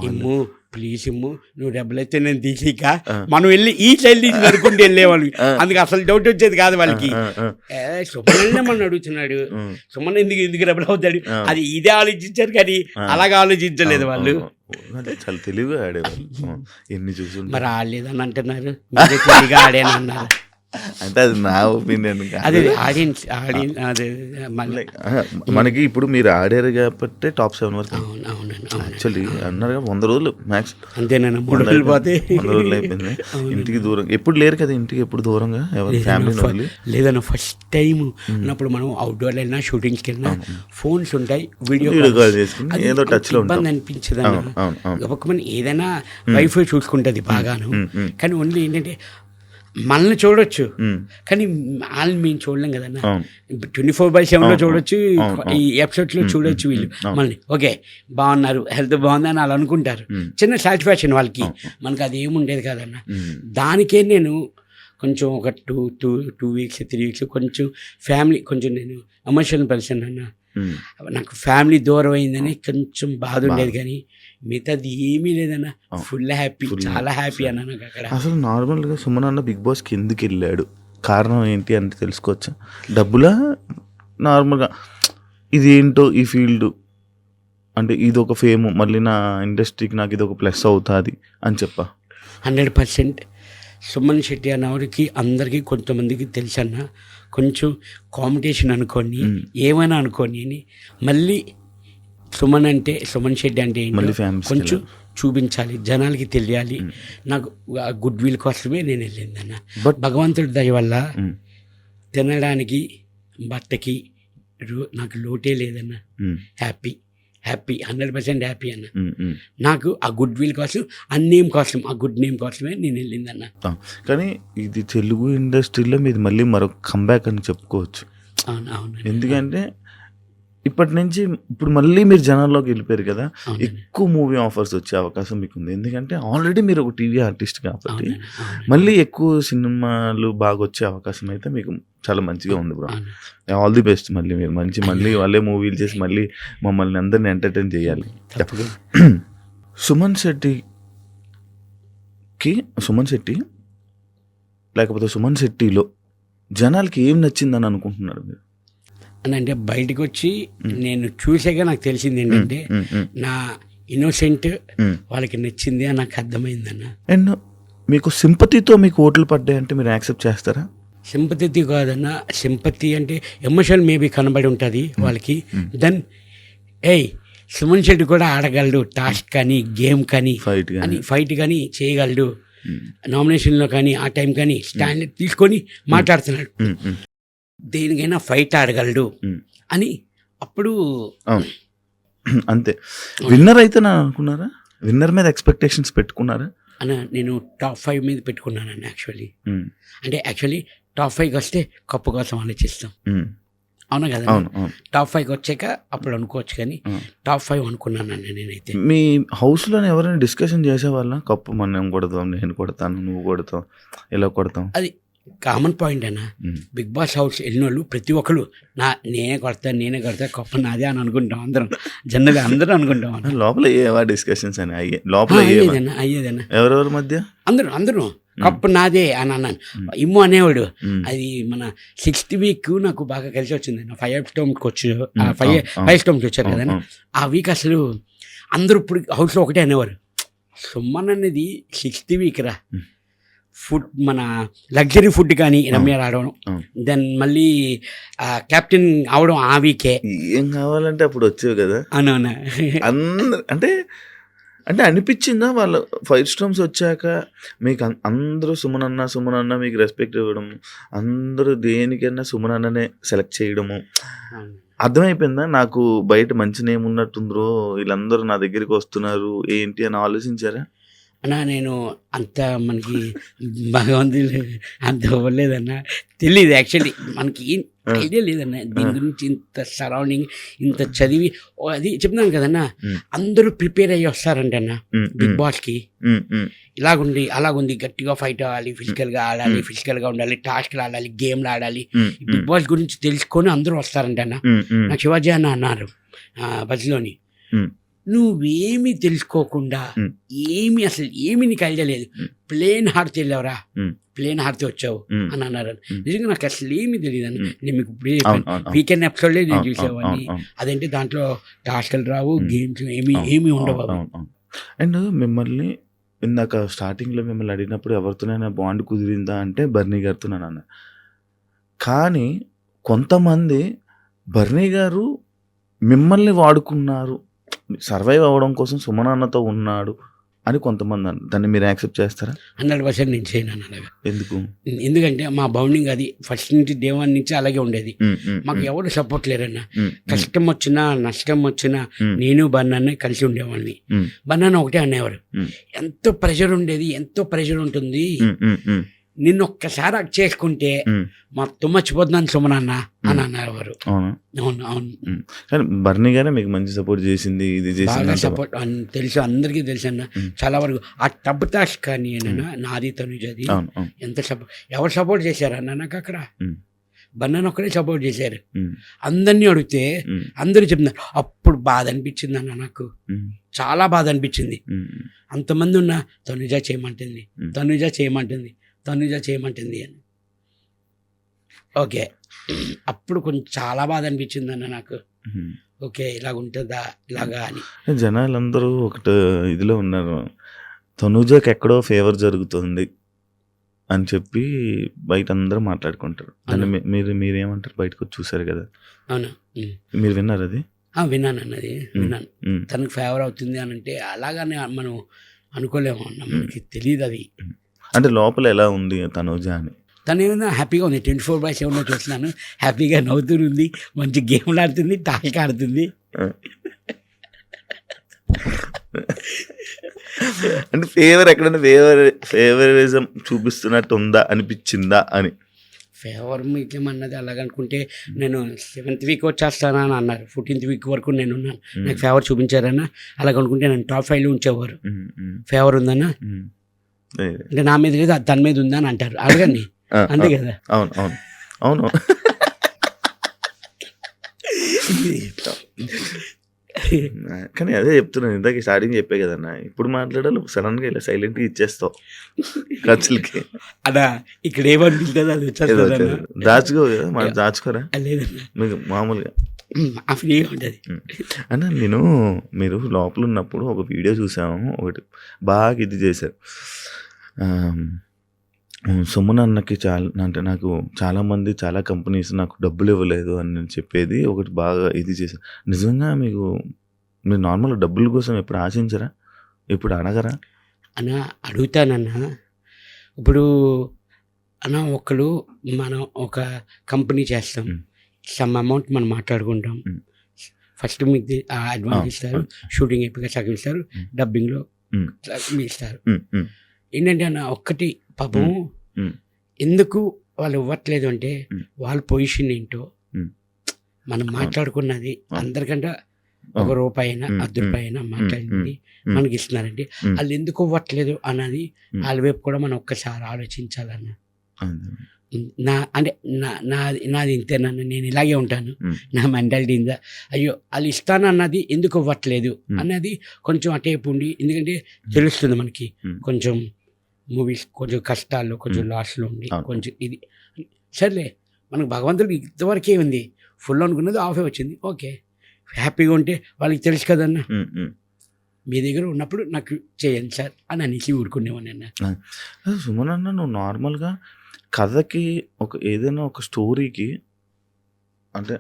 ఇమ్ము ప్లీజ్ ఇమ్ము, నువ్వు డబ్బులు అయితే నేను తీసిక మనం వెళ్ళి ఈ సైడ్ నుంచి నడుకుంటూ వెళ్ళేవాళ్ళు. అందుకు అసలు డౌట్ వచ్చేది కాదు వాళ్ళకి. సుమన్ మన అడుగుతున్నాడు, సుమన్ ఎందుకు డబ్బులు అవుతాడు, అది ఇదే ఆలోచించారు కానీ అలాగే ఆలోచించలేదు వాళ్ళు. చాలా తెలివిగా ఆడేవాళ్ళు. ఎన్ని చూసి మరి ఆడలేదని అంటున్నారు, మీరే తెలివిగా ఆడేనన్నారు. అంటే అది నా ఒపీనియన్. అదే ఆడియన్స్ మనకి ఇప్పుడు మీరు ఆడారు కాబట్టి టాప్ 7 వరకు యాక్చువల్లీ అన్నారు 100 రోజులు మ్యాక్స్, అంతేనా? 3 రోజులు పోతే 100 రోజులు అయిపోయింది. ఇంటికి దూరం ఎప్పుడు లేరు కదా, ఇంటికి ఎప్పుడు దూరంగా ఎవరు ఫ్యామిలీ లేదన్న. ఫస్ట్ టైం అన్నప్పుడు మనం అవుట్డోర్ వెళ్ళినా షూటింగ్స్కి వెళ్ళినా ఫోన్స్ ఉంటాయి, వీడియో కాల్ చేసుకుని ఏదో టచ్ లో ఇబ్బంది అనిపించదు అన్న. ఒక్కొక్క ఏదైనా వైఫై చూసుకుంటుంది బాగాను, కానీ ఓన్లీ ఏంటంటే మనల్ని చూడొచ్చు కానీ వాళ్ళని మేము చూడలేం కదన్నా. 24/7 చూడొచ్చు, ఈ ఎపిసోడ్స్లో చూడొచ్చు వీళ్ళు మనల్ని. ఓకే బాగున్నారు, హెల్త్ బాగుంది అని వాళ్ళు అనుకుంటారు, చిన్న సాటిస్ఫాక్షన్ వాళ్ళకి. మనకు అది ఏముండేది కాదన్న. దానికే నేను కొంచెం ఒక 2 వీక్స్ 3 వీక్స్ కొంచెం ఫ్యామిలీ, కొంచెం నేను ఎమోషనల్ పర్సన్ అన్న. నాకు ఫ్యామిలీ దూరం అయిందని కొంచెం బాధ ఉండేది, కానీ మిగతాది ఏమీ లేదన్న. ఫుల్ హ్యాపీ, చాలా హ్యాపీ అన్న నాకు అక్కడ. అసలు నార్మల్గా సుమన్ అన్న బిగ్ బాస్కి ఎందుకు వెళ్ళాడు, కారణం ఏంటి అంటే తెలుసుకోవచ్చా? డబ్బులా, నార్మల్గా ఇది ఏంటో ఈ ఫీల్డ్ అంటే ఇది ఒక ఫేమ్, మళ్ళీ నా ఇండస్ట్రీకి నాకు ఇది ఒక ప్లస్ అవుతుంది అని చెప్పా? 100% సుమన్ శెట్టి అన్నవారికి అందరికీ కొంతమందికి తెలుసన్న. కొంచెం కాంపిటీషన్ అనుకోని ఏమైనా అనుకోని అని మళ్ళీ సుమన్ శెట్టి అంటే కొంచెం చూపించాలి, జనాలకి తెలియాలి. హ్మ్. నాకు ఆ గుడ్ విల్ కోసమే నేను వెళ్ళిందన్న. బట్ భగవంతుడి దయ వల్ల హ్మ్. తినడానికి, బట్టకి నాకు లోటే లేదన్న. హ్మ్. హ్యాపీ, హ్యాపీ, 100% హ్యాపీ అన్న. హ్మ్. హ్మ్. నాకు ఆ గుడ్ విల్ కోసం, ఆ నేమ్ కోసం, ఆ గుడ్ నేమ్ కోసమే నేను వెళ్ళిందన్న. ఆ! కానీ ఇది తెలుగు ఇండస్ట్రీలో మీది మళ్ళీ మరొక కంబ్యాక్ అని చెప్పుకోవచ్చు. అవును, అవునండి. ఎందుకంటే ఇప్పటి నుంచి ఇప్పుడు మళ్ళీ మీరు జనాల్లోకి వెళ్ళిపోయారు కదా! అవునండి, ఎక్కువ మూవీ ఆఫర్స్ వచ్చే అవకాశం మీకుంది. ఎందుకంటే ఆల్రెడీ మీరు ఒక టీవీ ఆర్టిస్ట్ కాబట్టి అవునండి, అవునండి, మళ్ళీ ఎక్కువ సినిమాలు బాగొచ్చే అవకాశం అయితే మీకు చాలా మంచిగా ఉంది బ్రో. అవును. All the best. మళ్ళీ మీరు మళ్ళీ వాళ్ళే మూవీలు చేసి మళ్ళీ మమ్మల్ని అందరిని ఎంటర్‌టైన్ చేయాలి. తప్పకుండా. సుమన్ శెట్టి లేకపోతే సుమన్ శెట్టిలో జనాలకి ఏం నచ్చిందని అనుకుంటున్నారు మీరు? అని అంటే బయటకు వచ్చి నేను చూసాక నాకు తెలిసింది ఏంటంటే హ్మ్. హ్మ్. నా ఇన్నోసెంట్ హ్మ్. వాళ్ళకి నచ్చింది అని నాకు అర్థమైందన్న. అండ్ మీకు సింపతితో మీకు ఓట్లు పడ్డాయంటే మీరు యాక్సెప్ట్ చేస్తారా? సింపతి కాదన్న, సింపతి అంటే ఎమోషన్ మేబీ కనబడి ఉంటుంది వాళ్ళకి. దెన్ ఏయ్ సుమన్ శెట్టి కూడా ఆడగలడు, టాస్క్ కానీ గేమ్ కానీ ఫైట్ అని గాని. ఫైట్ కానీ చేయగలడు, హ్మ్. నామినేషన్లో కానీ ఆ టైం కానీ స్టాండ్ తీసుకొని మాట్లాడుతున్నాడు, హ్మ్. హ్మ్. దేనికైనా ఫైట్ ఆడగలడు హ్మ్. అని. అప్పుడు అవును. అంతే. విన్నర్ అయితే నా అనుకున్నారా? విన్నర్ మీద ఎక్స్‌పెక్టేషన్స్ పెట్టుకున్నారా? అన్న నేను టాప్ 5 మీద పెట్టుకున్నానండి యాక్చువల్లీ. హ్మ్. అంటే యాక్చువల్లీ టాప్ 5కి వస్తే కప్పు కోసం ఆలోచిస్తాం, హ్మ్. అవునా కదా? అవును. అవును. టాప్ 5కి వచ్చాక అప్పుడు అనుకోవచ్చు, కానీ ఆ! టాప్ 5 అనుకున్నానండి నేనైతే. మీ హౌస్‌లోనే ఎవరైనా డిస్కషన్ చేసేవాళ్ళా? కప్పు మనం కొడదాం, నేను కొడతాను, నువ్వు కొడతావు, ఇలా కొడతాం. అది కామన్ పాయింట్ అన్న. హ్మ్. బిగ్ బాస్ హౌస్ వెళ్ళినోళ్ళు ప్రతి ఒక్కరు నేనే కొడతా కప్పు నాదే అని అనుకుంటాం అందరం. జనరల్గా అందరూ అనుకుంటాం అన్న. లోపల ఏవా డిస్కషన్స్ అని లోపల ఏవా? అయ్యేదన్న. ఎవరెవరి మధ్య? అందరూ కప్పు నాదే అని అన్నాను. హ్మ్. ఇమ్ము అనేవాడు. హ్మ్. అది మన 6th వీక్ నాకు బాగా కలిసి వచ్చింది. 5 స్టోమ్కి వచ్చు, హ్మ్. 5 స్టోమ్కి వచ్చారు అవును. కదా. అవును. ఆ వీక్ అసలు అందరూ ఇప్పుడు హౌస్లో ఒకటే అనేవారు, సుమన్ అనేది 6th వీక్ రా, హ్మ్. ఫుడ్ మన లగ్జరీ ఫుడ్ కానీ రమ్య రావడం, అవును. దెన్ మళ్ళీ కెప్టెన్ అవడం ఆ వీకే. ఏం కావాలంటే అప్పుడు వచ్చేవి కదా! అవునవునా. అంటే అనిపిచ్చిందా వాళ్ళ 5 స్టార్మ్స్ వచ్చాక మీకు అందరూ సుమన్ అన్న మీకు రెస్పెక్ట్ ఇవ్వడం, అందరూ దేనికైనా సుమన్ అన్ననే సెలెక్ట్ చేయడము అర్థమైపోయిందా? నాకు బయట మంచి నేమ్ ఉన్నట్టుందిరో, వీళ్ళందరూ నా దగ్గరికి వస్తున్నారు ఏంటి అని ఆలోచించారా? అన్నా నేను అంత మనకి భగవంతుడు అంత ఇవ్వలేదన్న, తెలియదు యాక్చువల్లీ, మనకి ఏం ఐడియా లేదన్న దీని గురించి. ఇంత సరౌండింగ్, ఇంత చదివి అది చెప్తున్నాను కదన్నా, అందరూ ప్రిపేర్ అయ్యి వస్తారంటన్న బిగ్ బాస్కి. ఇలాగుండి అలాగుంది, గట్టిగా ఫైట్ అవ్వాలి, ఫిజికల్గా ఆడాలి, ఫిజికల్గా ఉండాలి, టాస్క్లు ఆడాలి, గేమ్లు ఆడాలి, బిగ్ బాస్ గురించి తెలుసుకొని అందరూ వస్తారంటన్న. నాకు శివాజీ అన్న అన్నారు బస్లోని, నువ్వేమీ తెలుసుకోకుండా అసలు ఏమి నీకు ఐడియా లేదు, ప్లేన్ హార్ట్ వెళ్ళావురా, ప్లేన్ హార్ట్ వచ్చావు అని అన్నారు. నిజంగా నాకు అసలు ఏమీ తెలియదు అన్న. నేను మీకు ఇప్పుడు వీకెండ్ ఎపిసోడ్లే నేను చూసేవాడిని. అదేంటి దాంట్లో టాస్క్లు రావు, గేమ్స్ ఏమీ ఉండవు. అండ్ మిమ్మల్ని ఇందాక స్టార్టింగ్లో మిమ్మల్ని అడిగినప్పుడు ఎవరితోనైనా బాండ్ కుదిరిందా అంటే బర్నీ గారితో అన్నా. కానీ కొంతమంది బర్నీ గారు మిమ్మల్ని వాడుకున్నారు, సర్వైవ్ అవ్వడం కోసం సుమన్ అన్నతో ఉన్నాడు అని కొంతమంది అన్నారు. దాన్ని మీరు యాక్సెప్ట్ చేస్తారా? 100% నేను చేయను అలాగా. ఎందుకు? ఎందుకంటే మా బౌండింగ్ అది ఫస్ట్ నుంచి డే 1 నుంచి అలాగే ఉండేది. మాకు ఎవరు సపోర్ట్ లేరన్న. కష్టం వచ్చినా నష్టం వచ్చినా నేను బన్నాన్ని కలిసి ఉండేవాడిని. బన్నాన్న ఒకటే అనేవారు, ఎంతో ప్రెషర్ ఉండేది, ఎంతో ప్రెషర్ ఉంటుంది, నిన్ను ఒక్కసారి అది చేసుకుంటే మొత్తం మర్చిపోతున్నాను సుమన్ అన్న అని అన్నారు. అవును. కానీ బర్నీ గారే మీకు మంచి సపోర్ట్ చేసింది, ఇది చేసింది, సపోర్ట్ తెలుసు, అందరికీ తెలుసు అన్న. చాలా వరకు ఆ టబ్ టాస్క్ కానీ అన్న నాది తనుజది ఎంత సపోర్ట్, ఎవరు సపోర్ట్ చేశారన్న నాకు అక్కడ? బన్నాను ఒక్కడే సపోర్ట్ చేశారు. అందరినీ అడిగితే అందరూ చెప్తున్నారు. అప్పుడు బాధ అనిపించింది అన్న, నాకు చాలా బాధ అనిపించింది. అంతమంది ఉన్న తనుజ చేయమంటుంది అని. ఓకే, అప్పుడు కొంచెం చాలా బాధ అనిపించింది అన్న నాకు. ఓకే, ఇలాగ ఉంటుందా ఇలాగా అని. జనాలందరూ ఒకటి ఇదిలో ఉన్నారు, తనుజకి ఎక్కడో ఫేవర్ జరుగుతుంది అని చెప్పి బయట అందరూ మాట్లాడుకుంటారు. దాన్ని మీరేమంటారు? బయటకు వచ్చి చూసారు కదా, అవును. మీరు విన్నారు అది? విన్నాను అన్నది, విన్నాను. తనకు ఫేవర్ అవుతుంది అని అంటే అలాగనే మనం అనుకోలేము అన్న, మనకి తెలియదు అది. అంటే లోపల ఎలా ఉంది తనూజ అని? తను ఏమైనా హ్యాపీగా ఉంది, 24/7 చూస్తున్నాను, హ్యాపీగా నవ్వుతుంది, మంచి గేమ్లు ఆడుతుంది, టాక్ ఆడుతుంది. అంటే ఎక్కడైనా ఫేవరిజం చూపిస్తున్నట్టు ఉందా అనిపించిందా అని? ఫేవర్ మీకేమన్నది అలాగనుకుంటే నేను 7th వీక్ వచ్చేస్తానా అని అన్నారు, 14th వీక్ వరకు నేను ఉన్నాను, నాకు ఫేవర్ చూపించారన్నా. అలాగనుకుంటే నేను టాప్ 5లో ఉంచేవారు. ఫేవర్ ఉందన్నా అంటే నా మీద లేదు, అది తన మీద ఉందని అంటారు, అడగండి, అంతే కదా. అవును అవును అవును. కానీ అదే చెప్తున్నాను, ఇందాక స్టార్టింగ్ చెప్పే కదన్నా, ఇప్పుడు మాట్లాడాలి సడన్గా ఇలా సైలెంట్గా ఇచ్చేస్తావు ఖర్చులకి. అదా ఇక్కడ ఏమనిపిస్తుంది అది వచ్చేస్తుంది, దాచుకో కదా, మనం దాచుకోరా లేదన్నా, మీకు మామూలుగా ఫ్రీగా ఉంటుంది అన్న. మీరు లోపల ఉన్నప్పుడు ఒక వీడియో చూసాము, ఒకటి బాగా ఇది చేశారు. సుమన్ అన్నకి అంటే నాకు చాలామంది చాలా కంపెనీస్ నాకు డబ్బులు ఇవ్వలేదు అని చెప్పేది ఒకటి బాగా ఇది చేశారు. నిజంగా మీరు నార్మల్గా డబ్బుల కోసం ఎప్పుడు ఆశించరా, ఎప్పుడు అడగరా? అన్న అడుగుతానన్నా. ఇప్పుడు అన్న మనం ఒక కంపెనీ చేస్తాం, సమ్ అమౌంట్ మనం మాట్లాడుకుంటాం, ఫస్ట్ మీకు అడ్వాన్స్ ఇస్తారు, షూటింగ్ అయిపోయి సగం ఇస్తారు, డబ్బింగ్లో ఇస్తారు. ఏంటంటే అన్న ఒక్కటి పాపం ఎందుకు వాళ్ళు ఇవ్వట్లేదు అంటే వాళ్ళ పొజిషన్ ఏంటో, మనం మాట్లాడుకున్నది అందరికంటే ₹1 అయినా ₹10 అయినా మాట్లాడింది మనకి ఇస్తున్నారండి, వాళ్ళు ఎందుకు ఇవ్వట్లేదు అన్నది వాళ్ళ వైపు కూడా మనం ఒక్కసారి ఆలోచించాలన్న. నాది ఇంతేనన్న, నేను ఇలాగే ఉంటాను, నా మెంటాలిటీ ఇందా, అయ్యో వాళ్ళు ఇస్తానన్నది ఎందుకు ఇవ్వట్లేదు అన్నది కొంచెం అటేపు ఉండి, ఎందుకంటే తెలుస్తుంది మనకి కొంచెం మూవీస్ కొంచెం కష్టాల్లో కొంచెం లాస్లో ఉండి కొంచెం ఇది సర్లే, మనకు భగవంతుడికి ఇంతవరకే ఉంది, ఫుల్ అనుకున్నది హాఫే వచ్చింది, ఓకే హ్యాపీగా ఉంటే వాళ్ళకి తెలుసు కదన్నా, మీ దగ్గర ఉన్నప్పుడు నాకు చేయండి సార్ అని అనేసి ఊరుకునేవాడిని అన్న. సుమన్ అన్న, నువ్వు నార్మల్గా కథకి ఏదైనా ఒక స్టోరీకి అంటే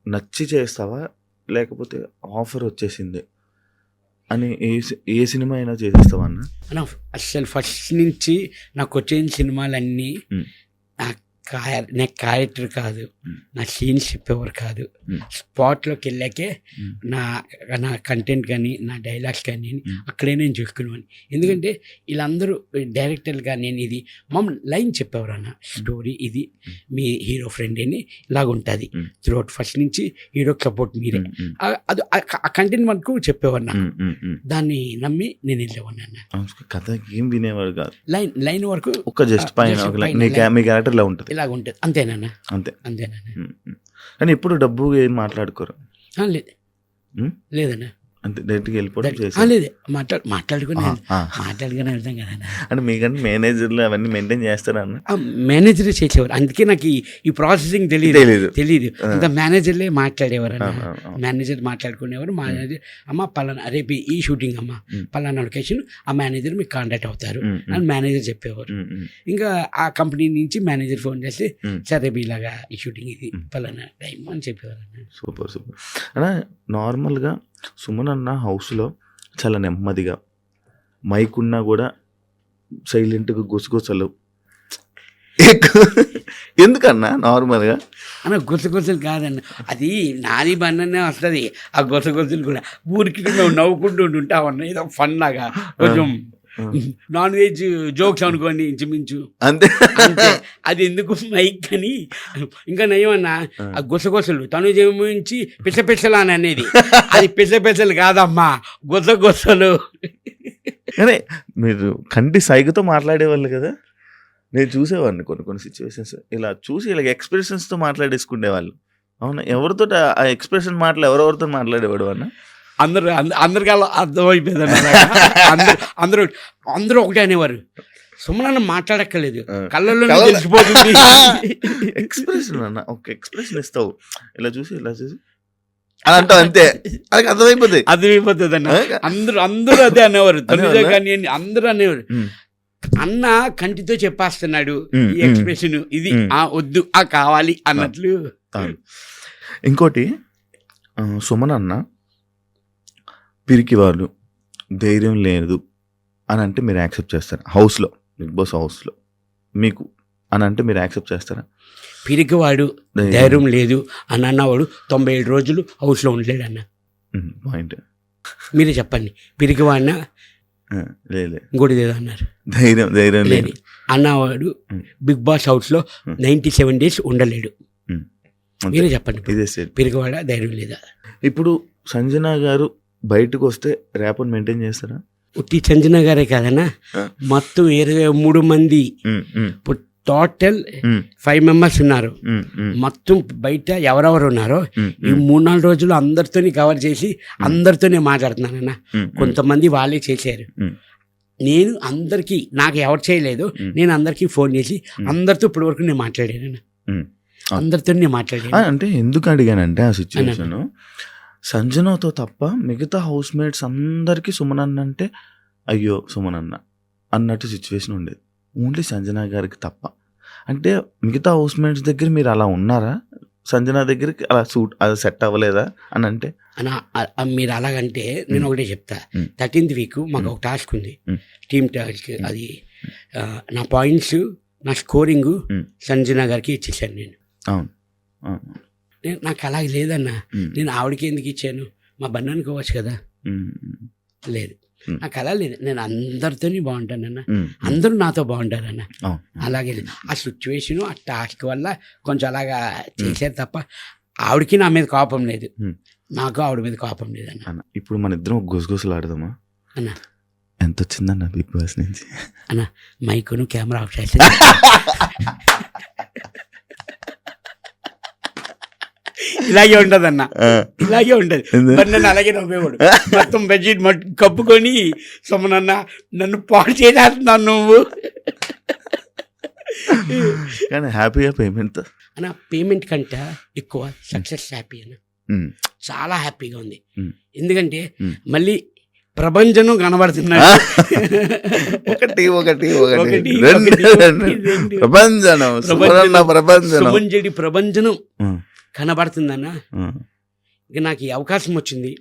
నచ్చి చేస్తావా, లేకపోతే ఆఫర్ వచ్చేసింది అని ఏ సినిమా అయినా చేసేస్తావా అన్న? అసలు ఫస్ట్ నుంచి నాకు వచ్చిన సినిమాలన్నీ నా క్యారెక్టర్ కాదు, నా సీన్స్ చెప్పేవారు కాదు, స్పాట్లోకి వెళ్ళాకే నా కంటెంట్ కానీ నా డైలాగ్స్ కానీ అక్కడే నేను చూసుకునేవాడిని. ఎందుకంటే వీళ్ళందరూ డైరెక్టర్లు కానీ నేను ఇది మమ్మల్ని లైన్ చెప్పేవారు అన్న, స్టోరీ ఇది మీ హీరో ఫ్రెండ్ అని ఇలాగుంటుంది త్రూఅవుట్, ఫస్ట్ నుంచి హీరోకి సపోర్ట్ మీరే, అది ఆ కంటెంట్ మనకు చెప్పేవారు నాకు, దాన్ని నమ్మి నేను వెళ్ళేవాడిని అన్న. కథ ఏం వినేవాడు కాదు, లైన్ వరకు ఒక జస్ట్ పైన మీ క్యారెక్టర్ ఇలా ఉంటుంది, ఇలాగ ఉంటుంది, అంతేనా? అంతేనా? కానీ ఎప్పుడు డబ్బు ఏం మాట్లాడుకోరు? లేదన్నా, అంతే డైరెక్ట్గా వెళ్ళిపోవడం లేదు, మాట్లాడుకుని వెళ్తాం కదా. అంటే మీకంటే మేనేజర్లు అవన్నీ మెయింటైన్ చేస్తారా అన్న? మేనేజర్ చేసేవారు, అందుకే నాకు ఈ ప్రాసెసింగ్ తెలియదు. అంత మేనేజర్లే మాట్లాడేవారు అన్న, మేనేజర్ మాట్లాడుకునేవారు. మేనేజర్ అమ్మ పలానా రేపు ఈ షూటింగ్ అమ్మ పలానా లొకేషన్, ఆ మేనేజర్ మీకు కాంటాక్ట్ అవుతారు అని మేనేజర్ చెప్పేవారు. ఇంకా ఆ కంపెనీ నుంచి మేనేజర్ ఫోన్ చేసి సరే రేపు ఇలాగా ఈ షూటింగ్ ఇది పలానా టైం అని చెప్పేవారు అన్న. సూపర్ అన్న. నార్మల్గా సుమన్ అన్న హౌస్లో చాలా నెమ్మదిగా, మైక్ ఉన్నా కూడా సైలెంట్గా గుసగుసలు ఎందుకన్నా? నార్మల్గా అన్న గుసగుసలు కాదన్న, అది నాది బండనే వస్తుంది, ఆ గుసగుసలు కూడా ఊరికి మేము నవ్వుకుంటూ ఉంటామన్న, ఏదో ఫన్ లాగా కొంచెం నాన్ వెజ్ జోక్స్ అనుకోండి ఇంచుమించు అంతే. అది ఎందుకు మైక్ అని ఇంకా నయమన్నా, ఆ గుసగుసలు తను జమించి పిసపిసలు అని అనేది, అది పిసపిసలు కాదమ్మా గుసగుసలు. కానీ మీరు కంటి సైగతో మాట్లాడేవాళ్ళు కదా, నేను చూసేవాడిని కొన్ని సిచ్యువేషన్స్ ఇలా చూసి ఇలా ఎక్స్ప్రెషన్స్తో మాట్లాడేసుకునేవాళ్ళు. అవునా? ఎవరితో ఆ ఎక్స్ప్రెషన్ మాటలు ఎవరెవరితో మాట్లాడేవాడు అన్న? అందరికి అర్థమైపోయింది అందరూ ఒకటే అనేవారు, సుమన్ మాట్లాడక్కర్లేదు, కళ్ళల్లో తెలిసిపోతుంది ఎక్స్ప్రెషన్ అన్న. ఒక ఎక్స్ప్రెషన్ ఇస్తావు, ఇలా చూసి అంటావు, అంతే, అది అర్థమైపోతుంది అన్న. అందరూ అదే అనేవారు, కానీ అందరూ అనేవారు, అన్న కంటితో చెప్పేస్తున్నాడు ఈ ఎక్స్ప్రెషన్, ఇది వద్దు కావాలి అన్నట్లు. ఇంకోటి సుమన్ అన్న పిరికివాడు, ధైర్యం లేదు అని అంటే మీరు యాక్సెప్ట్ చేస్తారా? హౌస్లో, బిగ్ బాస్ హౌస్లో మీకు అని అంటే మీరు యాక్సెప్ట్ చేస్తారా? పిరికివాడు, ధైర్యం లేదు అని అన్నవాడు 97 రోజులు హౌస్లో ఉండలేడు అన్న. పాయింట్. మీరే చెప్పండి, పిరికివాడిన లేదు ఇంకోటి ఏదో అన్నారు, ధైర్యం ధైర్యం లేదు లేదు అన్నవాడు బిగ్ బాస్ హౌస్లో 97 డేస్ ఉండలేడు. మీరే చెప్పండి, ఇదే సేమ్. పిరికివాడా, ధైర్యం లేదా? ఇప్పుడు సంజన గారు బయటకు వస్తే ర్యాప్ని మెయింటైన్ చేస్తారా? ఉట్టి సంజన గారే కాదన్నా, మొత్తం 23 మంది, ఇప్పుడు టోటల్ 5 మెంబర్స్ ఉన్నారు. మొత్తం బయట ఎవరెవరు ఉన్నారో ఈ 3-4 రోజులు అందరితోని కవర్ చేసి అందరితోనే మాట్లాడుతున్నానన్న. కొంతమంది వాళ్ళే చేశారు. నేను అందరికీ, నాకు ఎవరు చేయలేదు, నేను అందరికీ ఫోన్ చేసి అందరితో ఇప్పటి వరకు నేను మాట్లాడాను. అందరితో నేను మాట్లాడాను. అంటే ఎందుకు అడిగానంటే ఆ సిచ్యువేషన్, సంజనతో తప్ప మిగతా హౌస్ మేట్స్ అందరికీ సుమనన్న అంటే అయ్యో సుమనన్న అన్నట్టు సిచ్యువేషన్ ఉండేది. ఓన్లీ సంజన గారికి తప్ప. అంటే మిగతా హౌస్ మేట్స్ దగ్గర మీరు అలా ఉన్నారా? సంజన దగ్గరికి అలా అది సెట్ అవ్వలేదా అని అంటే? మీరు అలాగంటే నేను ఒకటే చెప్తా. 13th వీక్ మాకు ఒక టాస్క్ ఉంది, టీమ్ టాస్క్. అది నా పాయింట్స్, నా స్కోరింగ్ సంజన గారికి ఇచ్చేసాను నేను. అవును, నాకు అలాగే లేదన్నా. నేను ఆవిడకి ఎందుకు ఇచ్చాను? మా బంధానికి ఇవ్వచ్చు కదా. లేదు, నాకు అలా లేదు. నేను అందరితోని బాగుంటానన్న, అందరూ నాతో బాగుంటారన్న. అలాగే లేదు. ఆ సిచ్యువేషను, ఆ టాస్క్ వల్ల కొంచెం అలాగా చేశారు తప్ప ఆవిడకి నా మీద కోపం లేదు, నాకు ఆవిడ మీద కోపం లేదన్న. ఇప్పుడు మన ఇద్దరం గుసగుసలు ఆడదామా అన్న? ఎంత వచ్చిందన్న బిగ్ బాస్ నుంచి? అన్న మైకును కెమెరా ఆఫ్ చేస్తా. ఇలాగే ఉంటదన్న, ఇలాగే ఉంటది. నన్ను అలాగే నవ్వేవాడు. మొత్తం బెడ్షీట్ కప్పుకొని, సొమ్మనన్న నన్ను పాడు చేసేస్తున్నాను నువ్వు. కానీ హ్యాపీగా పేమెంట్ అన్న, పేమెంట్ కంటే ఎక్కువ సక్సెస్ హ్యాపీ అన్న. చాలా హ్యాపీగా ఉంది. ఎందుకంటే మళ్ళీ ప్రభంజనం కనబడుతున్నాడు. ఒకటి ప్రభంజనం కనబడుతుందన్న. ఇక నాకు ఈ అవకాశం వచ్చింది,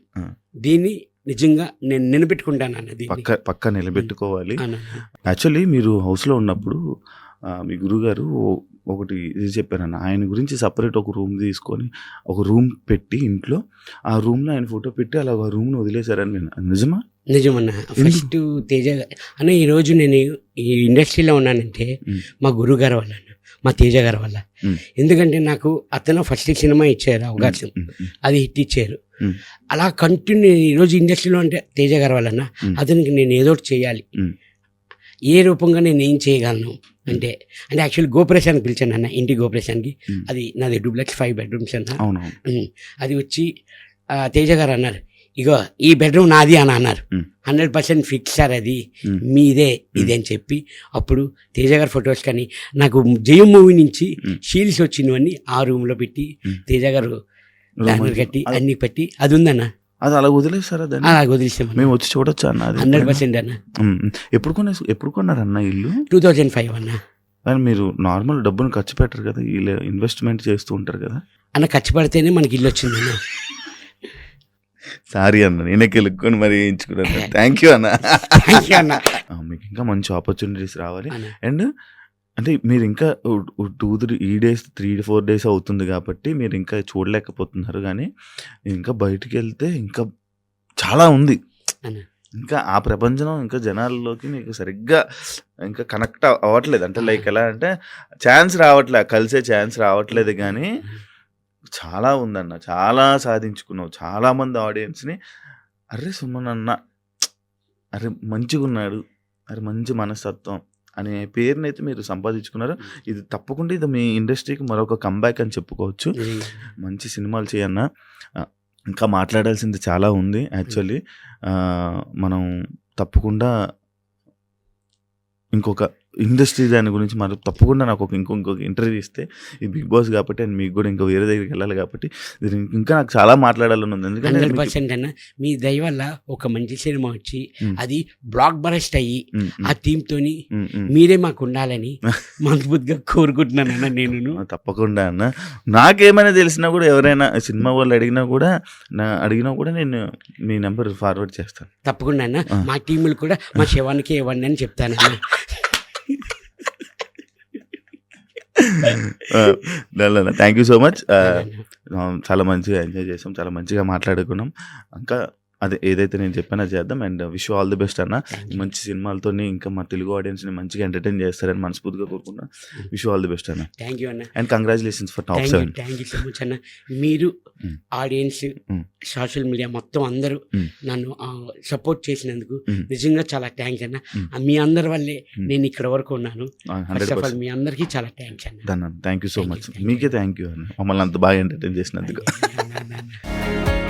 దీన్ని నిజంగా నేను నిలబెట్టుకుంటాను అన్నది. పక్క నిలబెట్టుకోవాలి. యాక్చువల్లీ మీరు హౌస్లో ఉన్నప్పుడు మీ గురుగారు ఒకటి ఇది చెప్పారన్న, ఆయన గురించి సపరేట్ ఒక రూమ్ తీసుకొని ఒక రూమ్ పెట్టి ఇంట్లో, ఆ రూమ్లో ఆయన ఫోటో పెట్టి అలా ఒక రూమ్ని వదిలేశారని నేను. నిజమా? నిజమన్నా. ఫస్ట్ తేజ అన్న, ఈరోజు నేను ఈ ఇండస్ట్రీలో ఉన్నానంటే మా గురువు గారి వల్ల, మా తేజ గారి వల్ల. ఎందుకంటే నాకు అతను ఫస్ట్ సినిమా ఇచ్చారు అవకాశం, అది హిట్ ఇచ్చారు. అలా కంటిన్యూ ఈరోజు ఇండస్ట్రీలో అంటే తేజ గారి వల్ల. అతనికి నేను ఏదో ఒకటి చేయాలి, ఏ రూపంగా నేను ఏం చేయగలను అంటే యాక్చువల్లీ గోపురేషానికి పిలిచాను అన్న, ఇంటి గోపురేషానికి. అది నాది డూప్లెక్స్ 5 bedrooms అన్న. అది వచ్చి తేజ గారు అన్నారు, ఇగో ఈ బెడ్రూమ్ నాది అని అన్నారు. 100% ఫిక్స్ సార్, అది మీదే ఇది అని చెప్పి అప్పుడు తేజ గారి ఫొటోస్ కానీ నాకు జయం మూవీ నుంచి షీల్స్ వచ్చినవన్నీ ఆ రూమ్లో పెట్టి తేజ గారు బ్యానర్ కట్టి అన్ని పెట్టి అది ఉందన్న. అది అలా వదిలేస్తారా? అలా వదిలేసాం, మేము వచ్చి చూడొచ్చు అన్న. 100% అన్న. ఎప్పుడు కొన్నారన్న ఇల్లు? 2005 అన్న. కానీ మీరు నార్మల్ డబ్బును ఖర్చు పెట్టరు కదా, వీళ్ళు ఇన్వెస్ట్మెంట్ చేస్తూ ఉంటారు కదా అన్న. ఖర్చు పెడితేనే మనకి ఇల్లు వచ్చింది అన్న. సారీ అన్న, నేనే కెలుక్కొని మరి వేయించుకున్నాను. థ్యాంక్ యూ అన్న. మీకు ఇంకా మంచి ఆపర్చునిటీస్ రావాలి. అండ్ అంటే మీరు ఇంకా 3-4 days అవుతుంది కాబట్టి మీరు ఇంకా చూడలేకపోతున్నారు. కానీ ఇంకా బయటికి వెళ్తే ఇంకా చాలా ఉంది. ఇంకా ఆ ప్రపంచం ఇంకా జనాల్లోకి మీకు సరిగ్గా ఇంకా కనెక్ట్ అవ్వట్లేదు. అంటే లైక్ ఎలా అంటే ఛాన్స్ రావట్లేదు, కలిసే ఛాన్స్ రావట్లేదు. కానీ చాలా ఉందన్న, చాలా సాధించుకున్నావు. చాలామంది ఆడియన్స్ని అరే సుమన్ అన్న, అరే మంచిగా ఉన్నాడు, అరే మంచి మనస్తత్వం అనే పేరునైతే మీరు సంపాదించుకున్నారు. ఇది తప్పకుండా ఇది మీ ఇండస్ట్రీకి మరొక కంబ్యాక్ అని చెప్పుకోవచ్చు. మంచి సినిమాలు చేయన్న. ఇంకా మాట్లాడాల్సింది చాలా ఉంది. యాక్చువల్లీ మనం తప్పకుండా ఇంకొక ఇండస్ట్రీ దాని గురించి మరి తప్పకుండా నాకు ఇంకొక ఇంటర్వ్యూ ఇస్తే ఈ బిగ్ బాస్ కాబట్టి అండ్ మీకు కూడా ఇంకా వేరే దగ్గరికి వెళ్ళాలి కాబట్టి ఇంకా నాకు చాలా మాట్లాడాలని ఉంది. ఎందుకంటే 100% అన్న మీ దయ వల్ల ఒక మంచి సినిమా వచ్చి మ్మ్. అది బ్లాక్ బరస్ట్ అయ్యి మ్మ్, మ్మ్, ఆ థీమ్తోని మ్మ్, మ్మ్. మీరే మాకు ఉండాలని మనస్ఫూర్తిగా కోరుకుంటున్నానన్న నేను. తప్పకుండా అన్న. నాకేమైనా తెలిసినా కూడా ఎవరైనా సినిమా వాళ్ళు అడిగినా కూడా నేను మీ నెంబర్ ఫార్వర్డ్ చేస్తాను. తప్పకుండా అన్న ఆ. మా టీములు కూడా మా శివానికి ఇవ్వండి అని చెప్తానన్న. Thank you so much. చాలా మంచిగా ఎంజాయ్ చేసాం, చాలా మంచిగా మాట్లాడుకున్నాం. ఇంకా అదే ఏదైతే నేను చెప్పానో చేద్దాం. And wish all the best అన్న. మంచి సినిమాలతో ఇంకా మా తెలుగు ఆడియన్స్ని మంచిగా ఎంటర్టైన్ చేస్తారని మనస్ఫూర్తిగా కోరుకున్నా. విష్ ఆల్ ది బెస్ట్ అన్న. థ్యాంక్ యూ అన్న. And congratulations for top 7. Thank you so much అన్న. మీరు మ్మ్. ఆడియన్స్ మ్మ్. సోషల్ మీడియా మొత్తం అందరూ మ్మ్. నన్ను సపోర్ట్ చేసినందుకు మ్మ్. నిజంగా చాలా థ్యాంక్స్ అన్న. మ్మ్. మీ అందరి వల్లే మ్మ్. నేను ఇక్కడ వరకు ఉన్నాను. First of 100%. ఆల్ మీ అందరికీ చాలా థ్యాంక్స్ అన్న. Thank you so Thank you, much. thank you. మీకే థ్యాంక్ యూ అన్న, మమ్మల్ని అంత బాగా ఎంటర్టైన్ చేసినందుకు. అన్న.